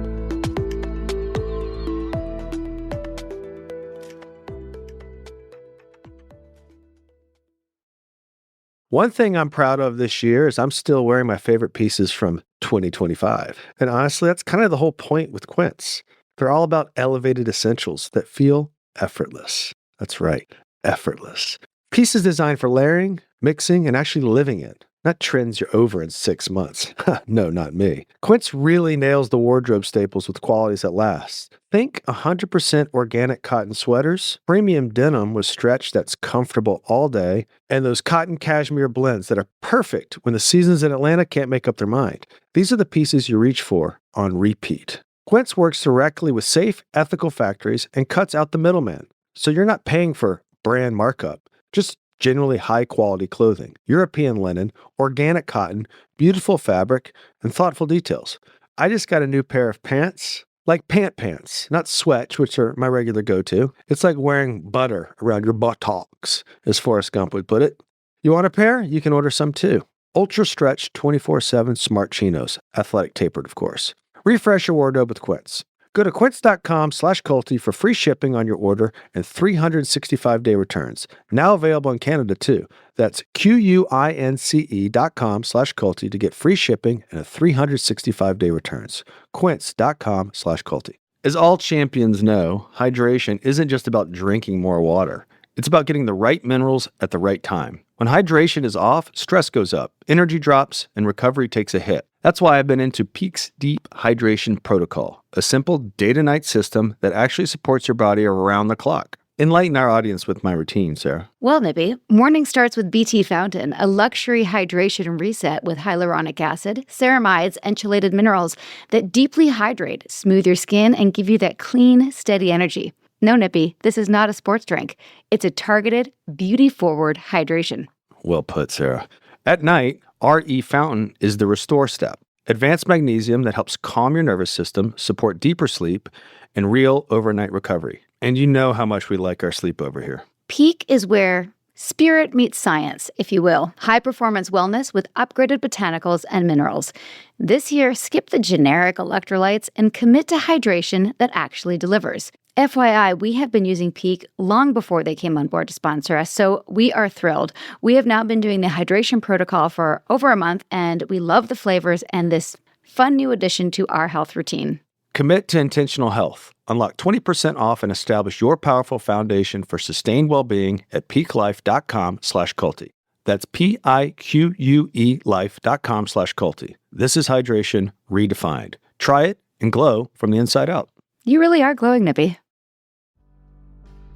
One thing I'm proud of this year is I'm still wearing my favorite pieces from 2025. And honestly, that's kind of the whole point with Quince. They're all about elevated essentials that feel effortless. That's right, effortless. Pieces designed for layering, mixing, and actually living in. Not trends you're over in 6 months. No, not me. Quince really nails the wardrobe staples with qualities that last. Think 100% organic cotton sweaters, premium denim with stretch that's comfortable all day, and those cotton cashmere blends that are perfect when the seasons in Atlanta can't make up their mind. These are the pieces you reach for on repeat. Quince works directly with safe, ethical factories and cuts out the middleman. So you're not paying for brand markup, just genuinely high-quality clothing, European linen, organic cotton, beautiful fabric, and thoughtful details. I just got a new pair of pants. Like pants, not sweats, which are my regular go-to. It's like wearing butter around your buttocks, as Forrest Gump would put it. You want a pair? You can order some too. Ultra stretch 24/7 smart chinos, athletic tapered, of course. Refresh your wardrobe with Quince. Go to quince.com/culty for free shipping on your order and 365-day returns. Now available in Canada too. That's QUINCE.com/culty to get free shipping and a 365-day returns. Quince.com/culty. As all champions know, hydration isn't just about drinking more water. It's about getting the right minerals at the right time. When hydration is off, stress goes up, energy drops, and recovery takes a hit. That's why I've been into Peak's Deep Hydration Protocol, a simple day-to-night system that actually supports your body around the clock. Enlighten our audience with my routine, Sarah. Well, Nippy, morning starts with BT Fountain, a luxury hydration reset with hyaluronic acid, ceramides, and chelated minerals that deeply hydrate, smooth your skin, and give you that clean, steady energy. No, Nippy, this is not a sports drink. It's a targeted, beauty-forward hydration. Well put, Sarah. At night, RE Fountain is the restore step. Advanced magnesium that helps calm your nervous system, support deeper sleep, and real overnight recovery. And you know how much we like our sleep over here. Peak is where spirit meets science, if you will. High-performance wellness with upgraded botanicals and minerals. This year, skip the generic electrolytes and commit to hydration that actually delivers. FYI, we have been using Peak long before they came on board to sponsor us, so we are thrilled. We have now been doing the hydration protocol for over a month, and we love the flavors and this fun new addition to our health routine. Commit to intentional health. Unlock 20% off and establish your powerful foundation for sustained well-being at peaklife.com/culty. That's PIQUE life.com/culty. This is hydration redefined. Try it and glow from the inside out. You really are glowing, Nippy.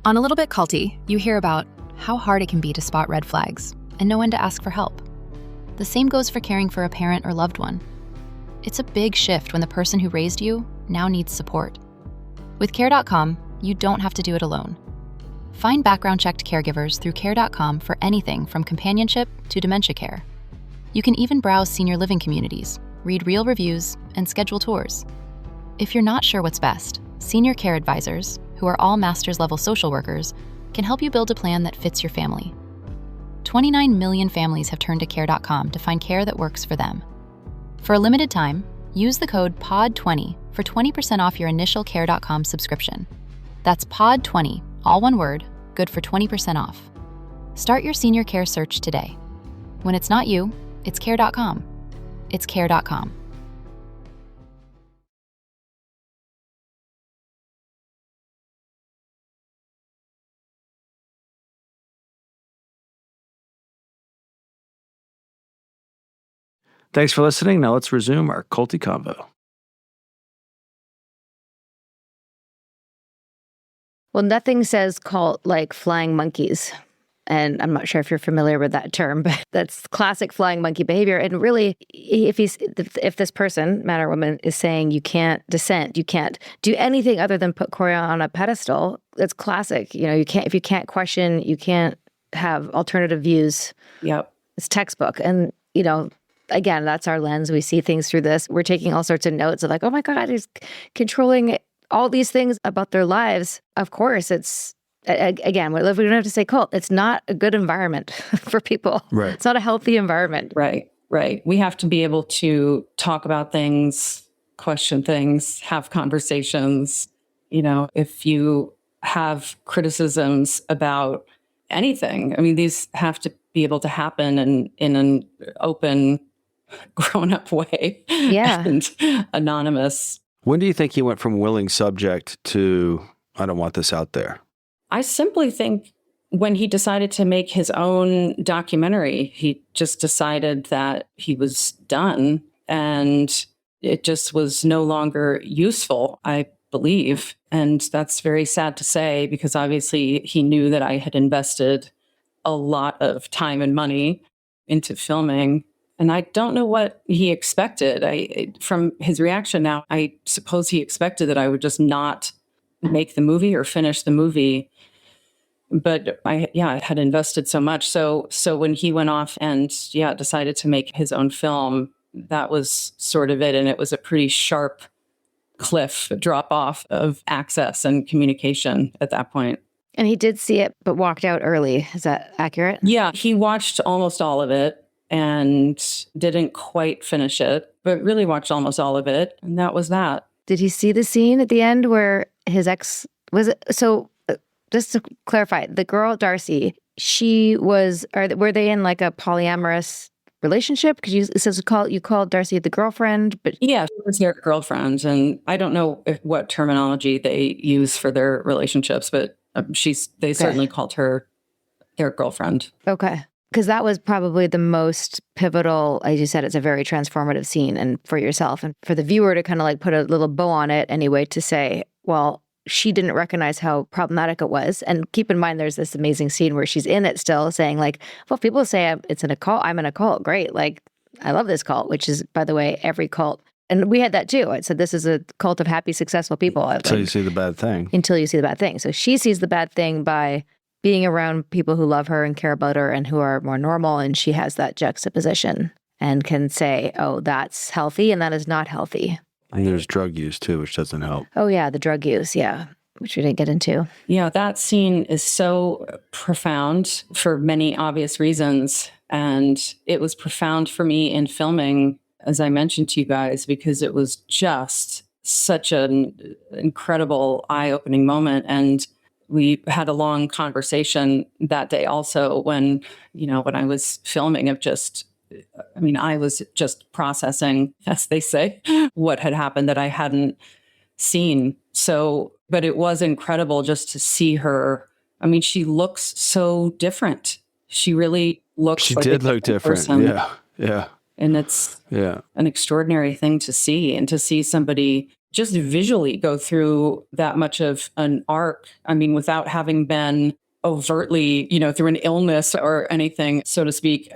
On A Little Bit Culty, you hear about how hard it can be to spot red flags and know when to ask for help. The same goes for caring for a parent or loved one. It's a big shift when the person who raised you now needs support. With Care.com, you don't have to do it alone. Find background-checked caregivers through Care.com for anything from companionship to dementia care. You can even browse senior living communities, read real reviews, and schedule tours. If you're not sure what's best, Senior Care Advisors, who are all master's-level social workers, can help you build a plan that fits your family. 29 million families have turned to Care.com to find care that works for them. For a limited time, use the code POD20 for 20% off your initial Care.com subscription. That's POD20, all one word, good for 20% off. Start your senior care search today. When it's not you, it's Care.com. It's Care.com. Thanks for listening. Now let's resume our culty convo. Well, nothing says cult like flying monkeys. And I'm not sure if you're familiar with that term, but that's classic flying monkey behavior. And really, if this person, man or woman, is saying you can't dissent, you can't do anything other than put Corey on a pedestal, it's classic. You know, if you can't question, you can't have alternative views. Yep. It's textbook. And, you know, again, that's our lens. We see things through this. We're taking all sorts of notes of like, oh my God, he's controlling all these things about their lives. Of course, it's, again, we don't have to say cult. It's not a good environment for people. Right. It's not a healthy environment. Right. We have to be able to talk about things, question things, have conversations. You know, if you have criticisms about anything, I mean, these have to be able to happen in an open, grown-up way. Yeah. And anonymous. When do you think he went from willing subject to, I don't want this out there? I simply think when he decided to make his own documentary, he just decided that he was done and it just was no longer useful, I believe. And that's very sad to say because obviously he knew that I had invested a lot of time and money into filming. And I don't know what he expected. From his reaction now, I suppose he expected that I would just not make the movie or finish the movie. But I had invested so much. So when he went off and decided to make his own film, that was sort of it. And it was a pretty sharp cliff drop off of access and communication at that point. And he did see it, but walked out early. Is that accurate? Yeah, he watched almost all of it and didn't quite finish it, but really watched almost all of it. And that was that. Did he see the scene at the end where his ex was it? So just to clarify, the girl, Darcy, were they in like a polyamorous relationship? Because you called Darcy the girlfriend, but yeah, she was their girlfriend. And I don't know what terminology they use for their relationships, but they certainly called her their girlfriend. Okay. Because that was probably the most pivotal, as you said, it's a very transformative scene, and for yourself and for the viewer to kind of like put a little bow on it anyway, to say, well, she didn't recognize how problematic it was. And keep in mind, there's this amazing scene where she's in it still saying like, well, people say it's in a cult. I'm in a cult. Great. Like, I love this cult, which is, by the way, every cult. And we had that too. I said, this is a cult of happy, successful people. Until you see the bad thing. Until you see the bad thing. So she sees the bad thing by being around people who love her and care about her and who are more normal. And she has that juxtaposition and can say, oh, that's healthy and that is not healthy. And there's drug use too, which doesn't help. Oh, yeah, the drug use. Yeah, which we didn't get into. Yeah, that scene is so profound for many obvious reasons. And it was profound for me in filming, as I mentioned to you guys, because it was just such an incredible, eye-opening moment. And we had a long conversation that day also when I was filming I was just processing, as they say, what had happened that I hadn't seen. So, but it was incredible just to see her. I mean, she looks so different. She really looks She like did a look different. person. Yeah. And it's an extraordinary thing to see, and to see somebody just visually go through that much of an arc. I mean, without having been overtly, through an illness or anything, so to speak,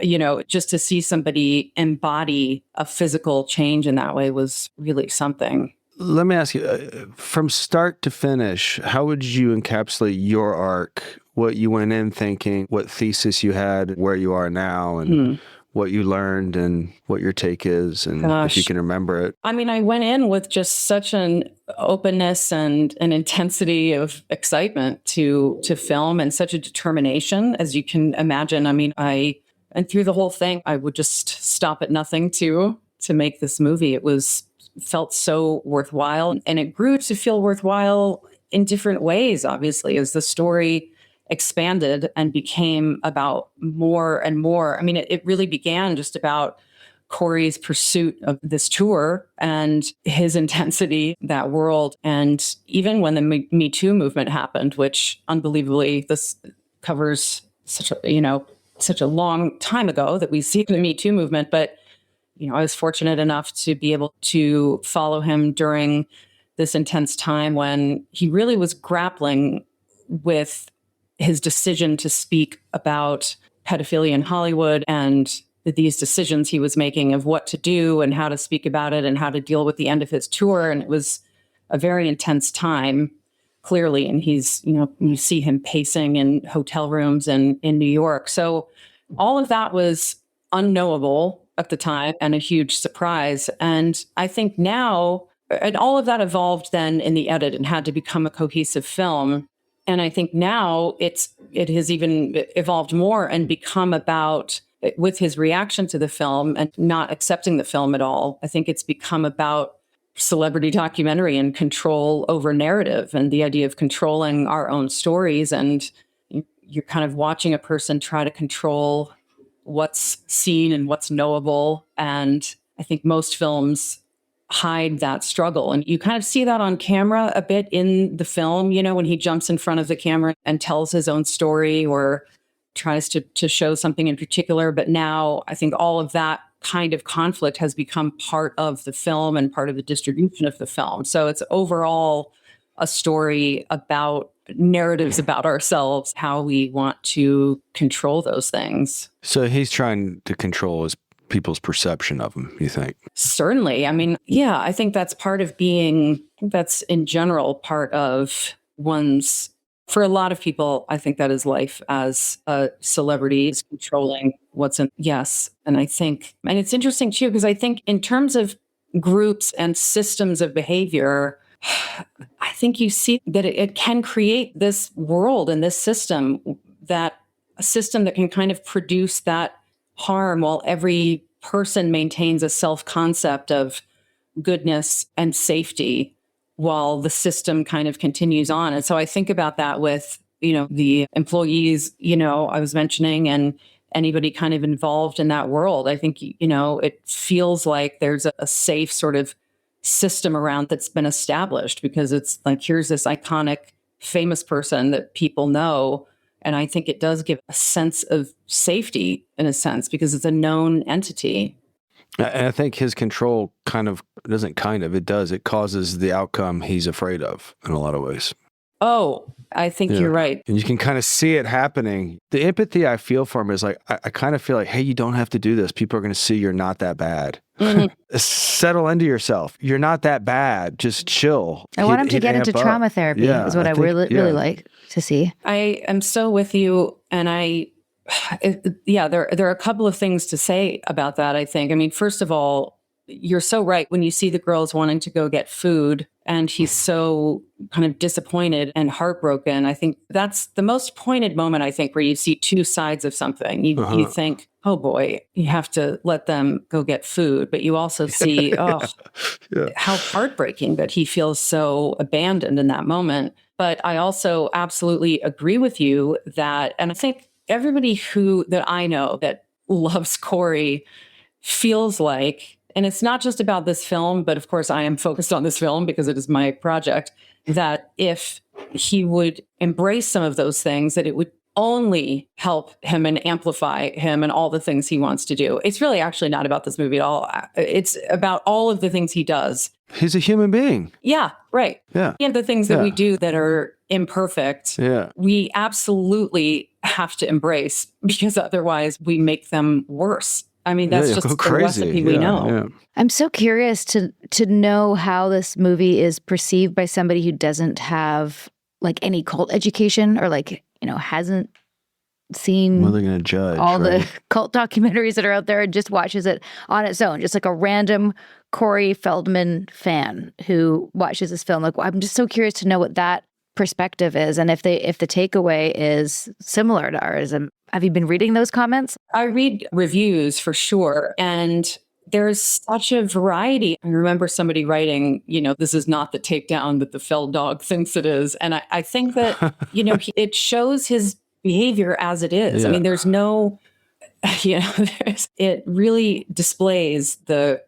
just to see somebody embody a physical change in that way was really something. Let me ask you, from start to finish, how would you encapsulate your arc, what you went in thinking, what thesis you had, where you are now, and what you learned and what your take is, and if you can remember it? I mean, I went in with just such an openness and an intensity of excitement to film, and such a determination, as you can imagine. I mean, and through the whole thing, I would just stop at nothing to make this movie. It felt so worthwhile, and it grew to feel worthwhile in different ways, obviously, as the story expanded and became about more and more. I mean, it really began just about Corey's pursuit of this tour and his intensity, that world. And even when the Me Too movement happened, which unbelievably, this covers such a long time ago that we see the Me Too movement. But, I was fortunate enough to be able to follow him during this intense time when he really was grappling with his decision to speak about pedophilia in Hollywood and these decisions he was making of what to do and how to speak about it and how to deal with the end of his tour. And it was a very intense time, clearly. And he's, you see him pacing in hotel rooms in New York. So all of that was unknowable at the time and a huge surprise. And I think now, and all of that evolved then in the edit and had to become a cohesive film. And I think now it has even evolved more and become about, with his reaction to the film and not accepting the film at all, I think it's become about celebrity documentary and control over narrative and the idea of controlling our own stories. And you're kind of watching a person try to control what's seen and what's knowable. And I think most films hide that struggle. And you kind of see that on camera a bit in the film, when he jumps in front of the camera and tells his own story or tries to show something in particular. But now I think all of that kind of conflict has become part of the film and part of the distribution of the film. So it's overall a story about narratives about ourselves, how we want to control those things. So he's trying to control people's perception of him, you think? Certainly. I mean, yeah, I think that's part of that's in general part of one's, for a lot of people, I think that is life as a celebrity, is controlling what's in. Yes. And it's interesting too, because I think in terms of groups and systems of behavior, I think you see that it can create this world and this system, that a system that can kind of produce that harm while every person maintains a self-concept of goodness and safety while the system kind of continues on. And so I think about that with, the employees, I was mentioning, and anybody kind of involved in that world. I think, it feels like there's a safe sort of system around that's been established, because it's like, here's this iconic, famous person that people know. And I think it does give a sense of safety, in a sense, because it's a known entity. And I think his control it does. It causes the outcome he's afraid of in a lot of ways. Oh, I think you're right. And you can kind of see it happening. The empathy I feel for him is like, I kind of feel like, hey, you don't have to do this. People are going to see you're not that bad. Mm-hmm. Settle into yourself. You're not that bad. Just chill. I want him to get into trauma therapy is what I really like to see. I am so with you. And there are a couple of things to say about that, I think. I mean, first of all, you're so right. When you see the girls wanting to go get food and he's so kind of disappointed and heartbroken, I think that's the most pointed moment, I think, where you see two sides of something. You think, oh boy, you have to let them go get food. But you also see, how heartbreaking that he feels so abandoned in that moment. But I also absolutely agree with you that, and I think everybody that I know that loves Corey feels like, and it's not just about this film, but of course I am focused on this film because it is my project, that if he would embrace some of those things, that it would only help him and amplify him and all the things he wants to do. It's really actually not about this movie at all. It's about all of the things he does. He's a human being. Yeah, right. Yeah. And the things that we do that are imperfect, we absolutely have to embrace, because otherwise we make them worse. I mean, that's just the recipe we know. Yeah. I'm so curious to know how this movie is perceived by somebody who doesn't have like any cult education, or like, hasn't seen they're gonna judge, all the cult documentaries that are out there, and just watches it on its own, just like a random Corey Feldman fan who watches this film. Like, I'm just so curious to know what that perspective is, and if the takeaway is similar to ours. And have you been reading those comments? I read reviews for sure, and there's such a variety. I remember somebody writing, this is not the takedown that the Feld dog thinks it is. And I think that, it shows his behavior as it is. Yeah. I mean, there's no, it really displays the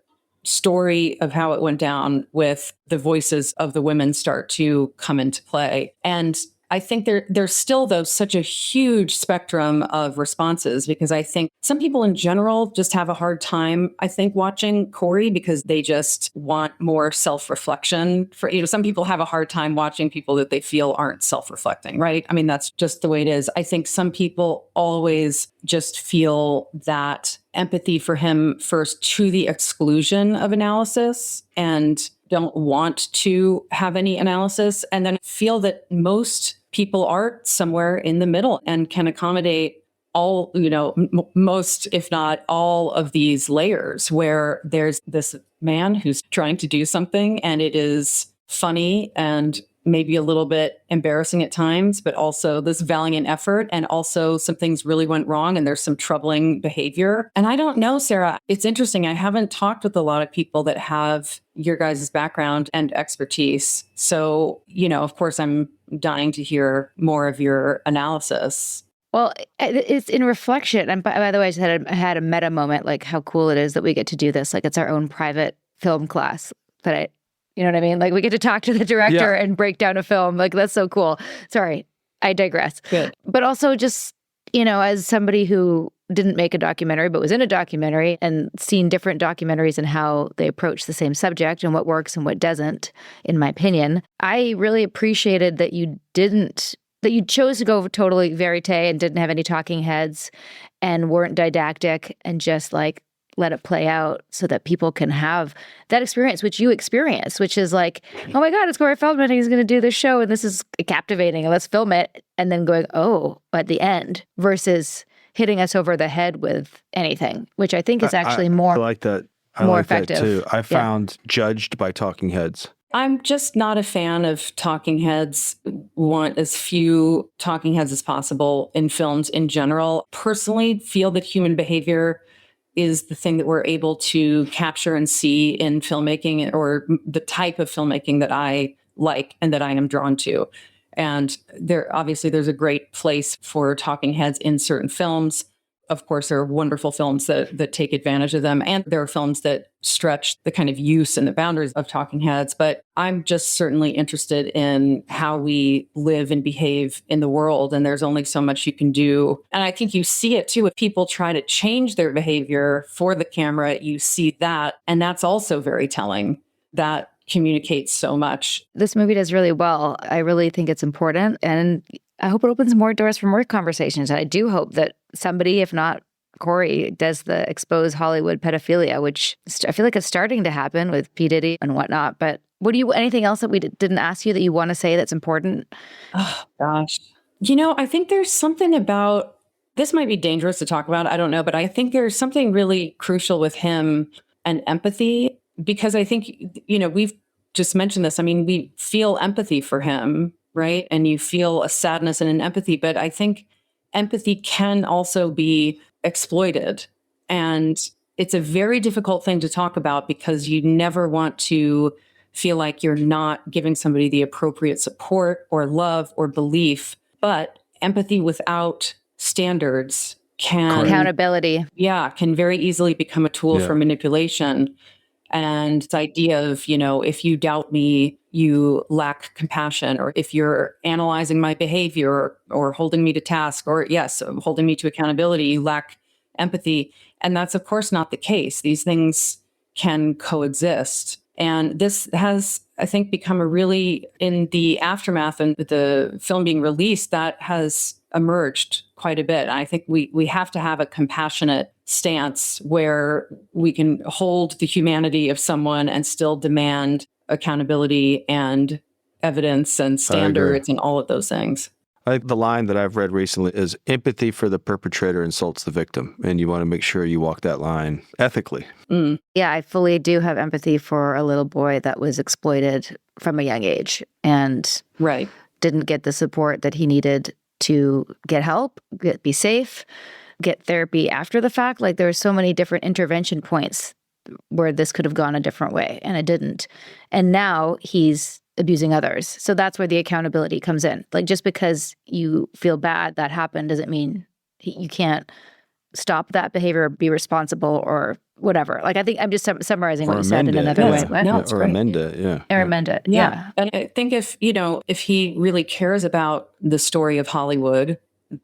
story of how it went down with the voices of the women start to come into play. And I think there's still, though, such a huge spectrum of responses, because I think some people in general just have a hard time, I think, watching Corey, because they just want more self-reflection. Some people have a hard time watching people that they feel aren't self-reflecting, right? I mean, that's just the way it is. I think some people always just feel that empathy for him first to the exclusion of analysis, and don't want to have any analysis, and then feel that most people are somewhere in the middle and can accommodate all, most, if not all, of these layers, where there's this man who's trying to do something and it is funny and maybe a little bit embarrassing at times, but also this valiant effort, and also some things really went wrong and there's some troubling behavior. And I don't know, Sarah, it's interesting. I haven't talked with a lot of people that have your guys' background and expertise. So, of course, I'm dying to hear more of your analysis. Well, it's in reflection. And by the way, I had a meta moment, like how cool it is that we get to do this. Like, it's our own private film class that you know what I mean? Like, we get to talk to the director and break down a film. Like, that's so cool. Sorry, I digress. Good. But also just, as somebody who didn't make a documentary, but was in a documentary and seen different documentaries and how they approach the same subject and what works and what doesn't, in my opinion, I really appreciated that you chose to go totally verite and didn't have any talking heads and weren't didactic, and just like let it play out so that people can have that experience, which you experienced, which is like, oh my God, it's Corey Feldman. He's going to do this show and this is captivating and let's film it. And then going, oh, at the end, versus hitting us over the head with anything, which I think is actually more. I like that. I more like effective. that too. I Yeah. found judged by talking heads. I'm just not a fan of talking heads. Want as few talking heads as possible in films in general. Personally, feel that human behavior is the thing that we're able to capture and see in filmmaking, or the type of filmmaking that I like and that I am drawn to. And there's a great place for talking heads in certain films. Of course, there are wonderful films that take advantage of them. And there are films that stretch the kind of use and the boundaries of talking heads. But I'm just certainly interested in how we live and behave in the world. And there's only so much you can do. And I think you see it too. If people try to change their behavior for the camera, you see that. And that's also very telling. That communicates so much. This movie does really well. I really think it's important. And I hope it opens more doors for more conversations. And I do hope that somebody, if not Corey, does the expose Hollywood pedophilia, which I feel like it's starting to happen with P. Diddy and whatnot. But anything else that we didn't ask you that you want to say that's important? Oh, gosh. I think there's something about, this might be dangerous to talk about, I don't know, but I think there's something really crucial with him and empathy, because I think, we've just mentioned this. I mean, we feel empathy for him, right? And you feel a sadness and an empathy, but I think empathy can also be exploited. And it's a very difficult thing to talk about, because you never want to feel like you're not giving somebody the appropriate support or love or belief. But empathy without standards accountability. Can very easily become a tool for manipulation. And this idea of, if you doubt me, you lack compassion, or if you're analyzing my behavior or holding me to task, or holding me to accountability, you lack empathy. And that's, of course, not the case. These things can coexist. And this has, I think, become in the aftermath and the film being released, that has emerged quite a bit. And I think we have to have a compassionate stance where we can hold the humanity of someone and still demand accountability and evidence and standards and all of those things. I think the line that I've read recently is empathy for the perpetrator insults the victim. And you want to make sure you walk that line ethically. Mm. Yeah, I fully do have empathy for a little boy that was exploited from a young age and didn't get the support that he needed to get help, be safe, get therapy after the fact. Like, there were so many different intervention points where this could have gone a different way, and it didn't. And now he's abusing others. So that's where the accountability comes in. Like, just because you feel bad that happened doesn't mean you can't stop that behavior or be responsible or whatever. Like, I think I'm just summarizing what you said in another way. Or amend it, Or amend it, yeah. And I think if he really cares about the story of Hollywood,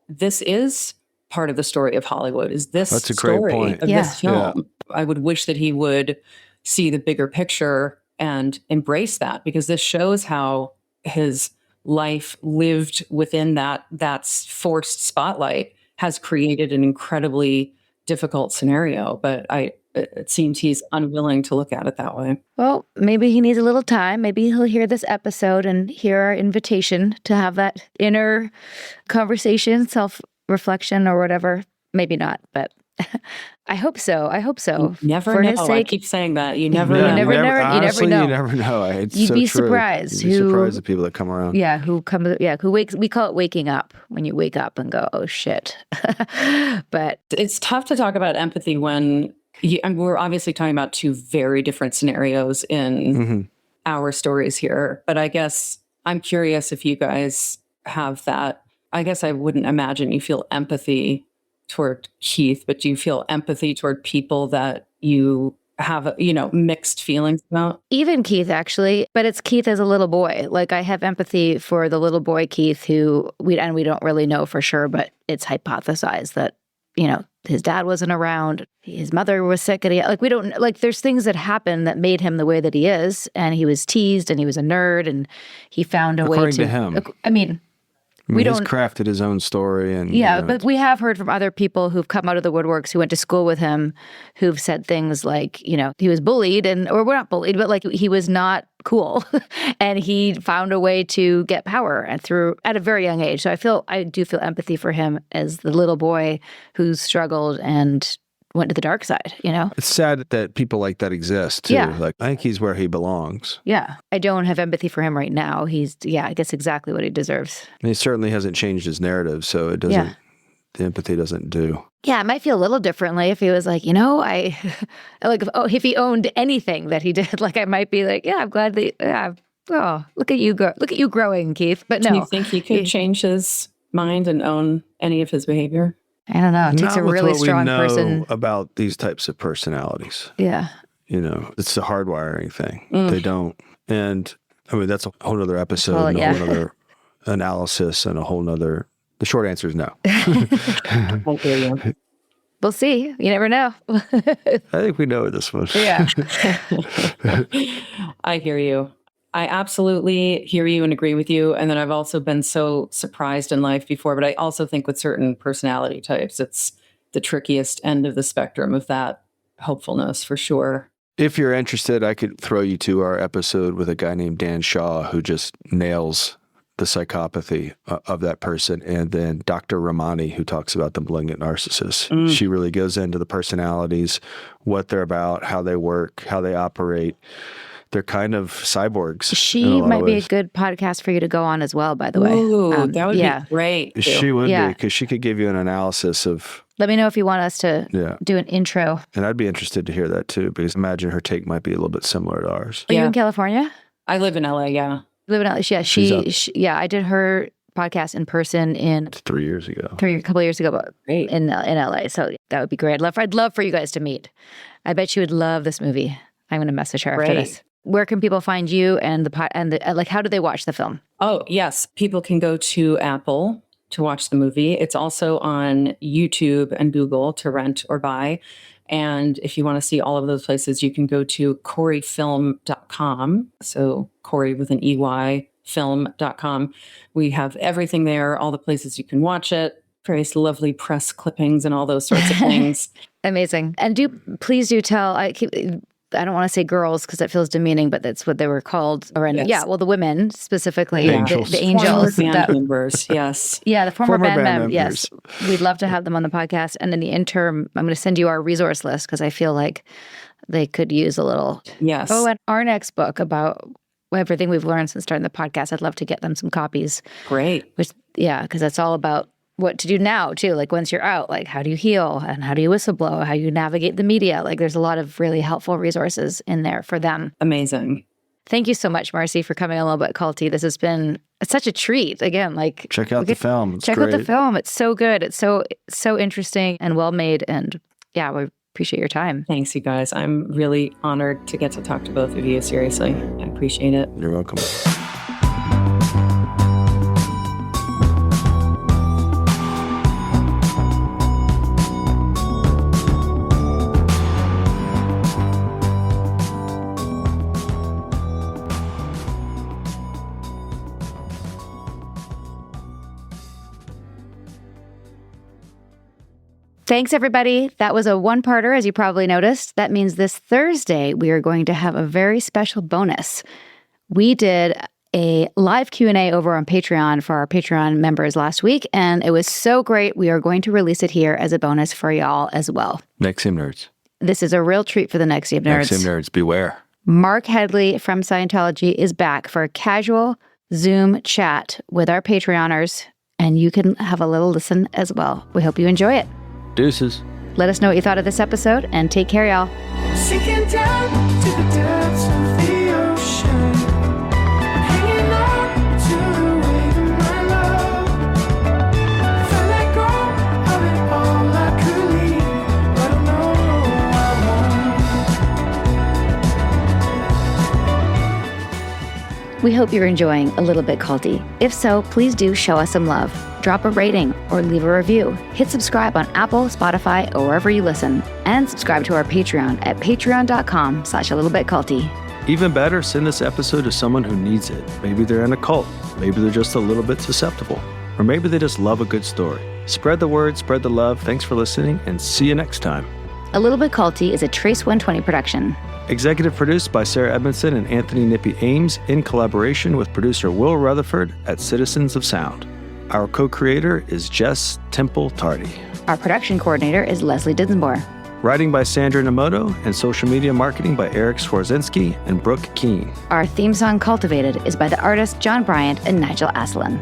this is part of the story of Hollywood, is this That's a story great point. of this film. I would wish that he would see the bigger picture and embrace that, because this shows how his life lived within that forced spotlight has created an incredibly difficult scenario. But it seems he's unwilling to look at it that way. Well, maybe he needs a little time. Maybe he'll hear this episode and hear our invitation to have that inner conversation, self-reflection or whatever. Maybe not, but I hope so. You never For know. his sake. I keep saying that. You never know. You never know. You never know. It's You'd so be true. surprised. You'd be surprised the people that come around. Yeah, who wakes. We call it waking up, when you wake up and go, oh shit. But it's tough to talk about empathy when and we're obviously talking about two very different scenarios in our stories here. But I guess I'm curious if you guys have that. I guess I wouldn't imagine you feel empathy toward Keith, but do you feel empathy toward people that you have, mixed feelings about? even Keith, actually, but it's Keith as a little boy. Like, I have empathy for the little boy Keith who we don't really know for sure, but it's hypothesized that, his dad wasn't around, his mother was sick, and we don't, there's things that happened that made him the way that he is, and he was teased, and he was a nerd, and he found a way to... According to him. I mean, he's crafted his own story. And but we have heard from other people who've come out of the woodworks, who went to school with him, who've said things like, he was bullied, or we're not bullied, but he was not cool. And he found a way to get power at a very young age. So I do feel empathy for him as the little boy who's struggled and went to the dark side, It's sad that people like that exist too. Yeah. Like, I think he's where he belongs. Yeah. I don't have empathy for him right now. I guess exactly what he deserves. And he certainly hasn't changed his narrative, so it doesn't. Yeah. The empathy doesn't do. Yeah, it might feel a little differently if he was like, if he owned anything that he did, like I might be like, yeah, I'm glad that, look at you growing, Keith. But no. Do you think he could change his mind and own any of his behavior? I don't know. It takes a really strong person about these types of personalities. Yeah. It's the hardwiring thing. They don't. And I mean, that's a whole other episode, Well, and yeah. a whole other analysis, and a whole nother. The short answer is no. I hear you. We'll see. You never know. I think we know this one. Yeah. I hear you. I absolutely hear you and agree with you. And then I've also been so surprised in life before, but I also think with certain personality types, it's the trickiest end of the spectrum of that hopefulness for sure. If you're interested, I could throw you to our episode with a guy named Dan Shaw who just nails the psychopathy of that person. And then Dr. Ramani, who talks about the malignant narcissist. She really goes into the personalities, what they're about, how they work, how they operate. They're kind of cyborgs. She might be a good podcast for you to go on as well, by the way. Ooh, that would be great. She would be, because she could give you an analysis of... Let me know if you want us to do an intro. And I'd be interested to hear that too, because imagine her take might be a little bit similar to ours. Are you in California? I live in LA, yeah. You live in LA? Yeah, I did her podcast in person 3 years ago. A couple of years ago, but Great. in LA. So that would be great. I'd love for you guys to meet. I bet you would love this movie. I'm going to message her after this. Where can people find you and how do they watch the film? Oh, yes. People can go to Apple to watch the movie. It's also on YouTube and Google to rent or buy. And if you want to see all of those places, you can go to coreyfilm.com. So Corey with an EY, film.com. We have everything there, all the places you can watch it, various lovely press clippings and all those sorts of things. Amazing. And please do tell, I don't want to say girls because that feels demeaning, but that's what they were called. The women specifically, the angels. Former band members, yes. Yeah, the former band members. Yes. We'd love to have them on the podcast. And in the interim, I'm going to send you our resource list because I feel like they could use a little. Yes. Oh, and our next book about everything we've learned since starting the podcast, I'd love to get them some copies. Great. Because that's all about what to do now too. Like once you're out, like how do you heal and how do you whistleblow, how you navigate the media. Like there's a lot of really helpful resources in there for them. Amazing. Thank you so much, Marcie, for coming a little bit culty. This has been such a treat. Again, check out the film. Check out the film. It's so good. It's so interesting and well made. And yeah, we appreciate your time. Thanks, you guys. I'm really honored to get to talk to both of you. Seriously, I appreciate it. You're welcome. Thanks, everybody. That was a one-parter, as you probably noticed. That means this Thursday, we are going to have a very special bonus. We did a live Q&A over on Patreon for our Patreon members last week, and it was so great. We are going to release it here as a bonus for y'all as well. NXIVM nerds. This is a real treat for the NXIVM nerds. NXIVM nerds, beware. Mark Headley from Scientology is back for a casual Zoom chat with our Patreoners, and you can have a little listen as well. We hope you enjoy it. Deuces. Let us know what you thought of this episode, and take care, y'all. Sinking down to the depths of the ocean, hanging on to the wave of my love. If I let go of it all, I could leave, but I know I won't. We hope you're enjoying A Little Bit Culty. If so, please do show us some love. Drop a rating or leave a review. Hit subscribe on Apple, Spotify, or wherever you listen. And subscribe to our Patreon at patreon.com/alittlebitculty. Even better, send this episode to someone who needs it. Maybe they're in a cult. Maybe they're just a little bit susceptible. Or maybe they just love a good story. Spread the word, spread the love. Thanks for listening, and see you next time. A Little Bit Culty is a Trace 120 production. Executive produced by Sarah Edmondson and Anthony Nippy Ames in collaboration with producer Will Rutherford at Citizens of Sound. Our co-creator is Jess Temple Tardy. Our production coordinator is Leslie Dinsmore. Writing by Sandra Namoto and social media marketing by Eric Swarzinski and Brooke Keene. Our theme song, Cultivated, is by the artists John Bryant and Nigel Aslan.